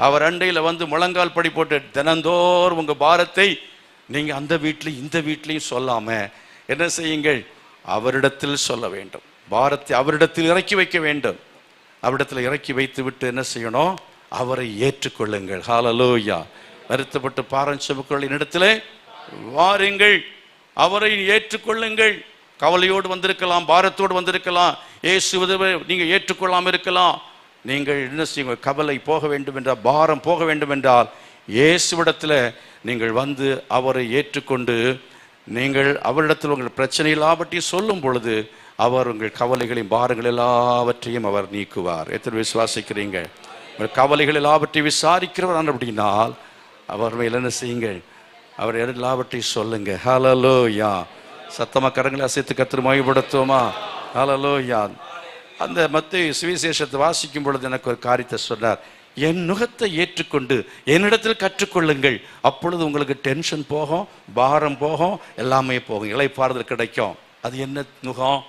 அவர் அண்டையில் வந்து முழங்கால் படி போட்டு தினந்தோறும் உங்க பாரத்தை நீங்க அந்த வீட்லையும் இந்த வீட்லையும் சொல்லாம என்ன செய்யுங்கள்? அவரிடத்தில் சொல்ல வேண்டும். பாரத்தை அவரிடத்தில் இறக்கி வைக்க வேண்டும். அவரிடத்தில் இறக்கி வைத்து விட்டு என்ன செய்யணும்? அவரை ஏற்றுக்கொள்ளுங்கள். ஹல்லேலூயா. வருத்தப்பட்டு பாரம் சுமக்கிறவர்கள் என்னிடத்திலே வாருங்கள், அவரை ஏற்றுக்கொள்ளுங்கள். கவலையோடு வந்திருக்கலாம், பாரத்தோடு வந்திருக்கலாம், இயேசுவை நீங்க ஏற்றுக்கொள்ளாம இருக்கலாம். நீங்கள் என்ன செய்யுங்க? கவலை போக வேண்டும் என்றால், பாரம் போக வேண்டும் என்றால் இயேசுவிடத்தில் நீங்கள் வந்து அவரை ஏற்றுக்கொண்டு நீங்கள் அவரிடத்தில் உங்கள் பிரச்சனை எல்லாவற்றையும் சொல்லும் பொழுது அவர் உங்கள் கவலைகளையும் பாரங்கள் எல்லாவற்றையும் அவர் நீக்குவார். எத்தனை விசுவாசிக்கிறீங்க? உங்கள் கவலைகள் எல்லாவற்றையும் விசாரிக்கிறவர் அப்படின்னால் அவர் மேல் என்ன செய்யுங்கள்? அவர் எல்லாவற்றையும் சொல்லுங்க. ஹல்லேலூயா. சத்தமா கரங்களை அசைத்து கர்த்தரை மகிமைப்படுத்துவோமா? ஹல்லேலூயா. அந்த மத்தேயு சுவிசேஷத்தை வாசிக்கும் பொழுது எனக்கு ஒரு காரியத்தை சொன்னார். என் நுகத்தை ஏற்றுக்கொண்டு என்னிடத்தில் கற்றுக்கொள்ளுங்கள், அப்பொழுது உங்களுக்கு டென்ஷன் போகும், பாரம் போகும், எல்லாமே போகும், இளைப்பாறுதல் கிடைக்கும். அது என்ன நுகம்?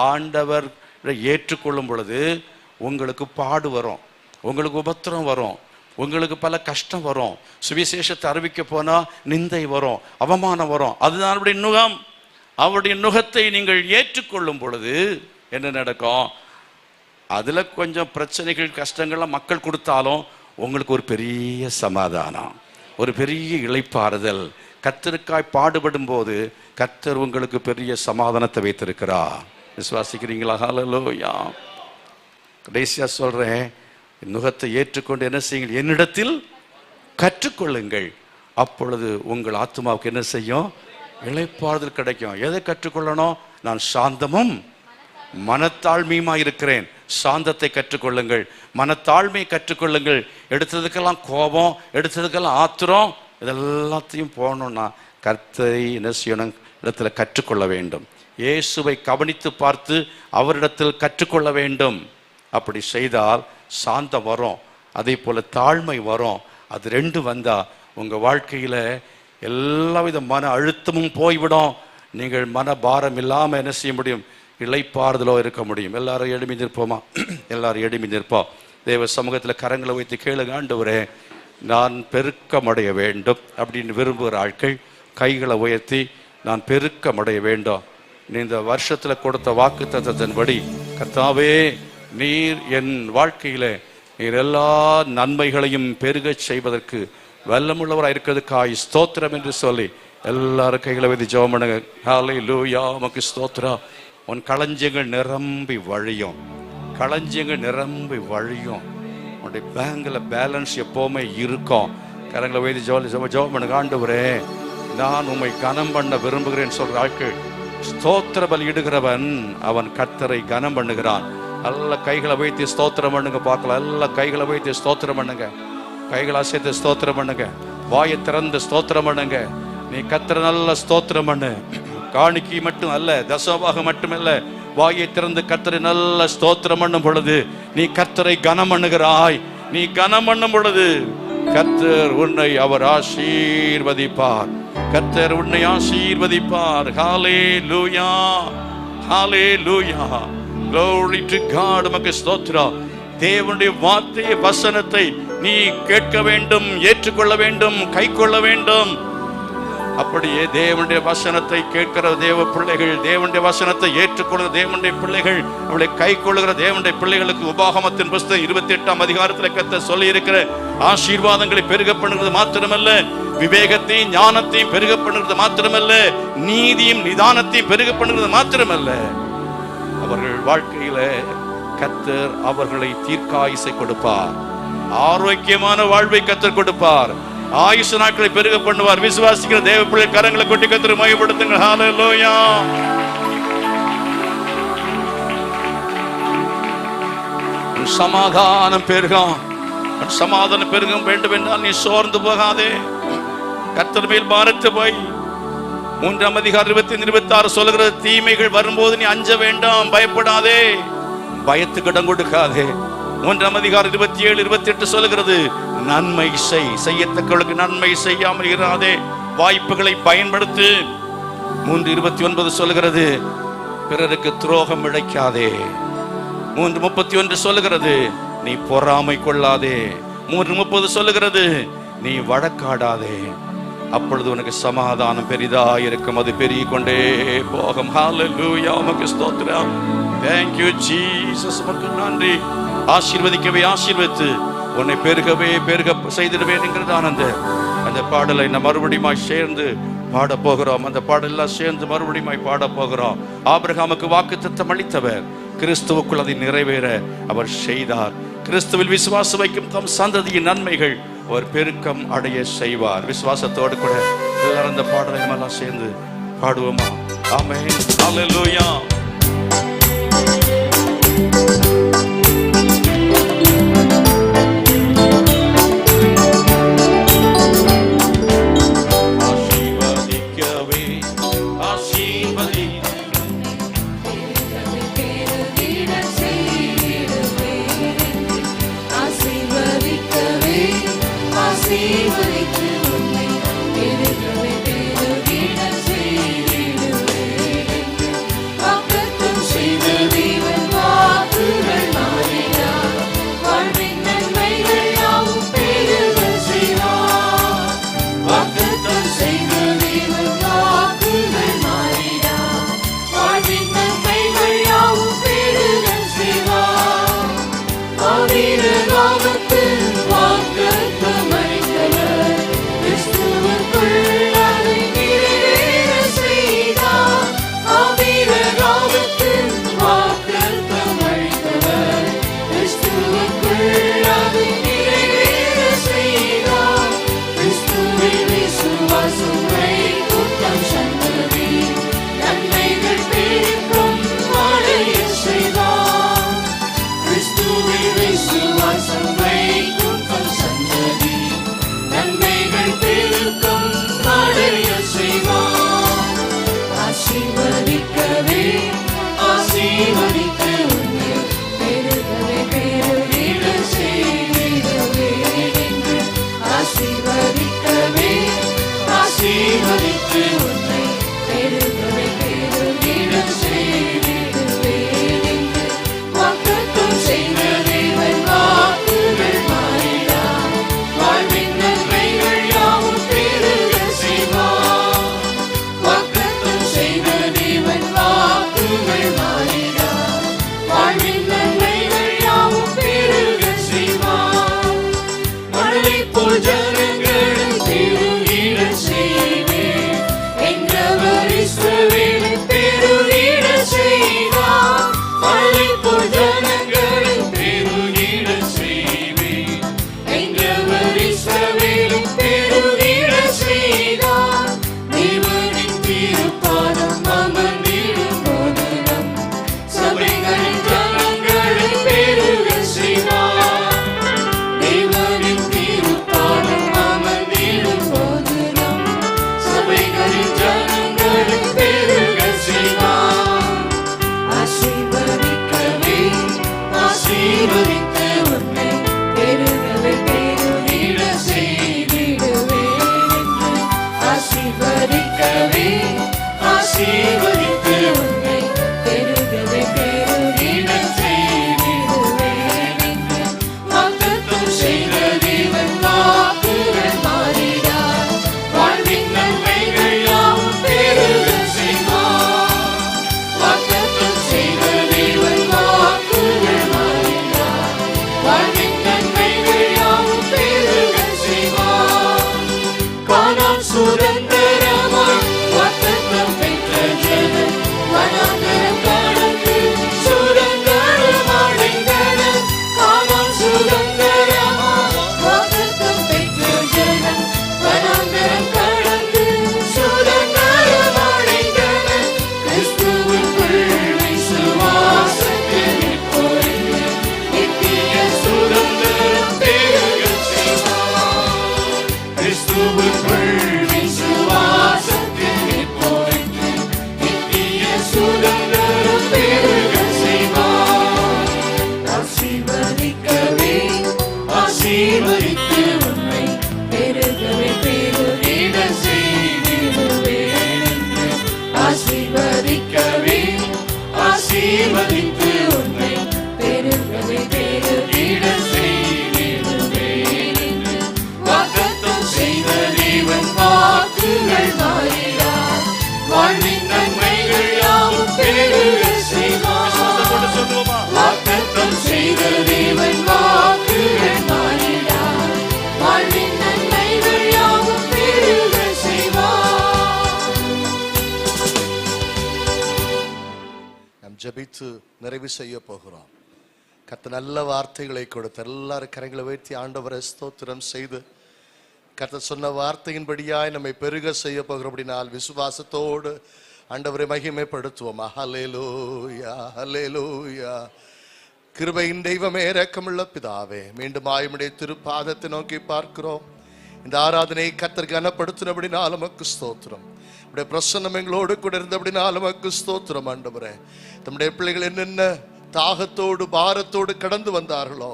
ஆண்டவர் ஏற்றுக்கொள்ளும் பொழுது உங்களுக்கு பாடு வரும், உங்களுக்கு உபத்திரம் வரும், உங்களுக்கு பல கஷ்டம் வரும், சுவிசேஷத்தை அறிவிக்க போனா நிந்தை வரும், அவமானம் வரும். அதுதான் அவருடைய நுகம். அவருடைய நுகத்தை நீங்கள் ஏற்றுக்கொள்ளும் பொழுது என்ன நடக்கும்? அதுல கொஞ்சம் பிரச்சனைகள் கஷ்டங்கள்லாம் மக்கள் கொடுத்தாலும் உங்களுக்கு ஒரு பெரிய சமாதானம், ஒரு பெரிய இளைப்பாறுதல். கர்த்தருக்காய் பாடுபடும் போது கர்த்தர் உங்களுக்கு பெரிய சமாதானத்தை வைத்திருக்கிறார். விசுவாசிக்கிறீங்களா? ஹல்லேலூயா. கடைசியா சொல்றேன், நுகத்தை ஏற்றுக்கொண்டு என்ன செய்யுங்கள்? என்னிடத்தில் கற்றுக்கொள்ளுங்கள், அப்பொழுது உங்கள் ஆத்மாவுக்கு என்ன செய்யும்? இளைப்பாறுதல் கிடைக்கும். எதை கற்றுக்கொள்ளணும்? நான் சாந்தமும் மனத்தாழ்மையுமா இருக்கிறேன். சாந்தத்தை கற்றுக்கொள்ளுங்கள், மனத்தாழ்மையை கற்றுக்கொள்ளுங்கள். எடுத்ததுக்கெல்லாம் கோபம், எடுத்ததுக்கெல்லாம் ஆத்திரம், இதெல்லாத்தையும் போகணும்னா கர்த்தரை என்ன செய்யணும்? இடத்துல கற்றுக்கொள்ள வேண்டும். இயேசுவை கவனித்து பார்த்து அவரிடத்தில் கற்றுக்கொள்ள வேண்டும். அப்படி செய்தால் சாந்தம் வரும், அதே போல தாழ்மை வரும். அது ரெண்டு வந்தா உங்க வாழ்க்கையில எல்லாவித மன அழுத்தமும் போய்விடும். நீங்கள் மன பாரம் இல்லாம என்ன செய்ய முடியும்? இளைப்பாறுதலோ இருக்க முடியும். எல்லாரும் எழுப்பி நிற்போமா? எல்லாரும் எழுப்பி நிற்போம். தேவ சமூகத்தில் கரங்களை வைத்து கேளுங்க. ஆண்டவரே, நான் பெருக்கமடைய வேண்டும் அப்படின்னு விரும்புகிற ஆட்கள் கைகளை உயர்த்தி, நான் பெருக்கமடைய வேண்டும். நீ இந்த வருஷத்தில் கொடுத்த வாக்கு தத்தத்தின்படி கர்த்தாவே, நீர் என் வாழ்க்கையில நீர் எல்லா நன்மைகளையும் பெருகச் செய்வதற்கு வல்லமுள்ளவராக இருக்கிறதுக்காய் ஸ்தோத்திரம் என்று சொல்லி எல்லாரும் கைகளை வைத்து ஜெபம் பண்ணுங்க. ஹல்லேலூயா. உமக்கு ஸ்தோத்திரம். உன் களஞ்சியங்கள் நிரம்பி வழியும், களஞ்சியங்கள் நிரம்பி வழியும். உன்னுடைய பேங்க்ல பேலன்ஸ் எப்பவுமே இருக்கும். கரங்களை வைத்து ஜெபம் பண்ணுங்க. ஆண்டவரே, நான் உம்மை கனம் பண்ண விரும்புகிறேன் சொல்ற ஆட்கள், ஸ்தோத்திர பலி இடுகிறவன் அவன் கர்த்தரை கனம் பண்ணுகிறான். நல்ல கைகளை வைத்து ஸ்தோத்திரம் பண்ணுங்க பார்க்கலாம். எல்லா கைகளை வைத்து ஸ்தோத்திரம் பண்ணுங்க. கைகளை அசைத்து ஸ்தோத்திரம் பண்ணுங்க. வாயை திறந்து ஸ்தோத்திரம் பண்ணுங்க. நீ கர்த்தரை நல்ல ஸ்தோத்திரம் பண்ணு. காணிக்கை மட்டும் அல்ல, தசமபாகம் மட்டுமல்ல, வாயை திறந்து கர்த்தரை நல்ல ஸ்தோத்திரம் பண்ணும் பொழுது நீ கர்த்தரை கனம் பண்ணுகிறாய். நீ கனம் பண்ணும் பொழுது கர்த்தர் உன்னை அவர் ஆசீர்வதிப்பார். கர்த்தர் உன்னை ஆசீர்வதிப்பார். ஹல்லேலூயா, ஹல்லேலூயா. Glory to God. உமக்கு ஸ்தோத்திரம். தேவனுடைய வார்த்தையை, வசனத்தை நீ கேட்க வேண்டும், ஏற்றுக்கொள்ள வேண்டும், கை கொள்ள வேண்டும். அப்படியே தேவனுடைய வசனத்தை கேட்கிற தேவ பிள்ளைகள், தேவனுடைய வசனத்தை ஏற்றுக்கொள்கிற தேவனுடைய பிள்ளைகள், அவளை கை கொள்ளுகிற தேவனுடைய பிள்ளைகளுக்கு உபாகமத்தின் புஸ்தகம் 28ஆம் அதிகாரத்தில் கர்த்தர் சொல்லி இருக்கிற ஆசீர்வாதங்களை பெருக பண்ணுகிறது மாத்திரமல்ல, விவேகத்தையும் ஞானத்தையும் பெருக பண்ணுகிறது மாத்திரமல்ல, நீதியும் நிதானத்தையும் பெருக பண்ணுகிறது மாத்திரமல்ல, அவர்கள் வாழ்க்கையில கர்த்தர் அவர்களை தீர்க்காயுசை கொடுப்பார். ஆரோக்கியமான வாழ்வை கர்த்தர் கொடுப்பார். ஆயுசு நாட்களை பெருக பண்ணுவார். விசுவாசிக்கிற தேவ பிள்ளை கரங்களை கொட்டி கர்த்தரை மகிமைப்படுத்துங்கள். ஹல்லேலூயா. சமாதானம் பெருகும், சமாதானம் பெருகும் வேண்டும் என்றால் நீ சோர்ந்து போகாதே. கர்த்தர் மேல் பாரத்து போய் 3 அதிகாரம் 25-26 சொல்லுகிறது, தீமைகள் வரும்போது நீ அஞ்ச வேண்டாம், பயப்படாதே, பயத்துக்கு இடம் கொடுக்காதே. 3 அதிகாரம் 27-28 சொல்லுகிறது, நன்மை செய்யத்தக்கவர்களுக்கு நன்மை செய்யாமல் இராதே, வாய்ப்புகளை பயன்படுத்து. 3:29 சொல்லுகிறது, பிறருக்கு துரோகம் இழைக்காதே. 3:31 சொல்லுகிறது, நீ பொறாமை கொள்ளாதே. 3:30 சொல்லுகிறது, நீ வழக்காடாதே, அப்பொழுது உனக்கு சமாதானம் பெரிதாய் இருக்கும், அது பெருகிக் கொண்டே போகும். ஹல்லேலூயா. உமக்கு ஸ்தோத்திரம். Thank you Jesus. உமக்கு நன்றி. ஆசீர்வதிக்கவே ஆசீர்வதித்து உன்னை பெருகவே பெருக செய்திடுவேன் என்கிறதான அந்த பாடலை நாம் மறுபடியும் சேர்ந்து பாட போகிறோம். அந்த பாடலாம் சேர்ந்து மறுபடியும் பாட போகிறோம். ஆபிரகாமுக்கு வாக்குத்தத்தம் அளித்தவர் கிறிஸ்துவுக்குள் அதை நிறைவேற அவர் செய்தார். கிறிஸ்துவில் விசுவாசம் வைக்கும் தம் சந்ததியின் நன்மைகள் அவர் பெருக்கம் அடைய செய்வார். விசுவாசத்தோடு கூட எல்லாரும் அந்த பாடலை எல்லாம் சேர்ந்து பாடுவோமா? ஆமென். ஹல்லேலூயா. ஜெபித்து நிறைவு செய்ய போகிறோம். கர்த்தர் நல்ல வார்த்தைகளை கொடுத்து எல்லாரும் கரங்களை உயர்த்தி ஆண்டவரை ஸ்தோத்திரம் செய்து கர்த்தர் சொன்ன வார்த்தையின்படியாய் நம்மை பெருக செய்ய போகிறபடினால் விசுவாசத்தோடு ஆண்டவரை மகிமைப்படுத்துவோம். ஹல்லேலூயா, ஹல்லேலூயா. கிருபையின் தெய்வமே, இரக்கமுள்ள பிதாவே, மீண்டும் ஆயுடைய திருப்பாதத்தை நோக்கி பார்க்கிறோம். இந்த ஆராதனை கர்த்தர் கனப்படுத்தினபடினால் உமக்கு ஸ்தோத்திரம். நம்முடைய பிரசன்னம் எங்களோடு கூட இருந்தபடினால் உமக்கு ஸ்தோத்திரம் ஆண்டவரே. நம்முடைய பிள்ளைகள் என்னென்ன தாகத்தோடு பாரத்தோடு கடந்து வந்தார்களோ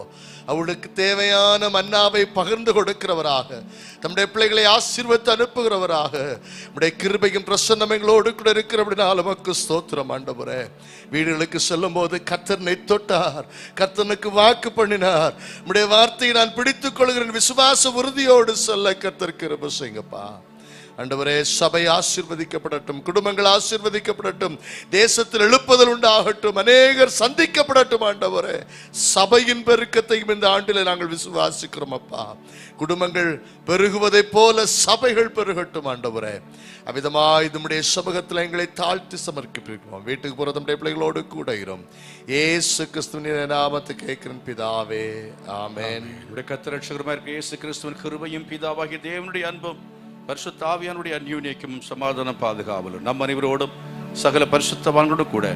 அவளுக்கு தேவையான மன்னாவை பகிர்ந்து கொடுக்கிறவராக, நம்முடைய பிள்ளைகளை ஆசீர்வதித்து அனுப்புகிறவராக நம்முடைய கிருபையும் பிரசன்னம் எங்களோடு கூட இருக்கிறபடினால் உமக்கு ஸ்தோத்திரம் ஆண்டவரே. வீடுகளுக்கு செல்லும் போது கர்த்தனை தொட்டார், கர்த்தனுக்கு வாக்கு பண்ணினார். நம்முடைய வார்த்தையை நான் பிடித்துக் கொள்கிறேன் விசுவாச உறுதியோடு சொல்ல கர்த்தர் கிருபை செய்யுங்கப்பா ஆண்டவரே. சபை ஆசீர்வதிக்கப்படட்டும், குடும்பங்கள் ஆசீர்வதிக்கப்படட்டும், தேசத்தில் எழுப்புதல் உண்டாகட்டும், அநேகர் சந்திக்கப்படட்டும் ஆண்டவரே. சபையின் பெருக்கத்தையும் இந்த ஆண்டிலே நாங்கள் விசுவாசிக்கிறோம் அப்பா. குடும்பங்கள் பெருகுவதை போல சபைகள் பெருகட்டும் ஆண்டவரே. அவ்விதமாய் நம்முடைய சமூகத்தில் எங்களை தாழ்த்தி சமர்ப்பிக்கிறோம். வீட்டுக்கு போற நம்முடைய பிள்ளைகளோடு கூட இரும். இயேசு கிறிஸ்துவின் நாமத்தை கேட்கிறேன் பிதாவே, ஆமென். கர்த்தர் ரட்சகருமாய் இருக்கிற இயேசு கிறிஸ்துவின் கிருபையும் பிதாவாகிய தேவனுடைய அன்பும் பரிசுத்த ஆவியானுடைய அந்யோன்யக்கும் சமாதானம் பாதுகாவலும் நம் அனைவரோடும் சகல பரிசுத்தவான்களோடு கூட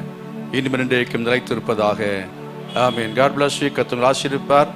இனிமேல் நிலைத்திருப்பதாக. ஆமென். God bless you. கர்த்தர் ஆசீர்வதிப்பார்.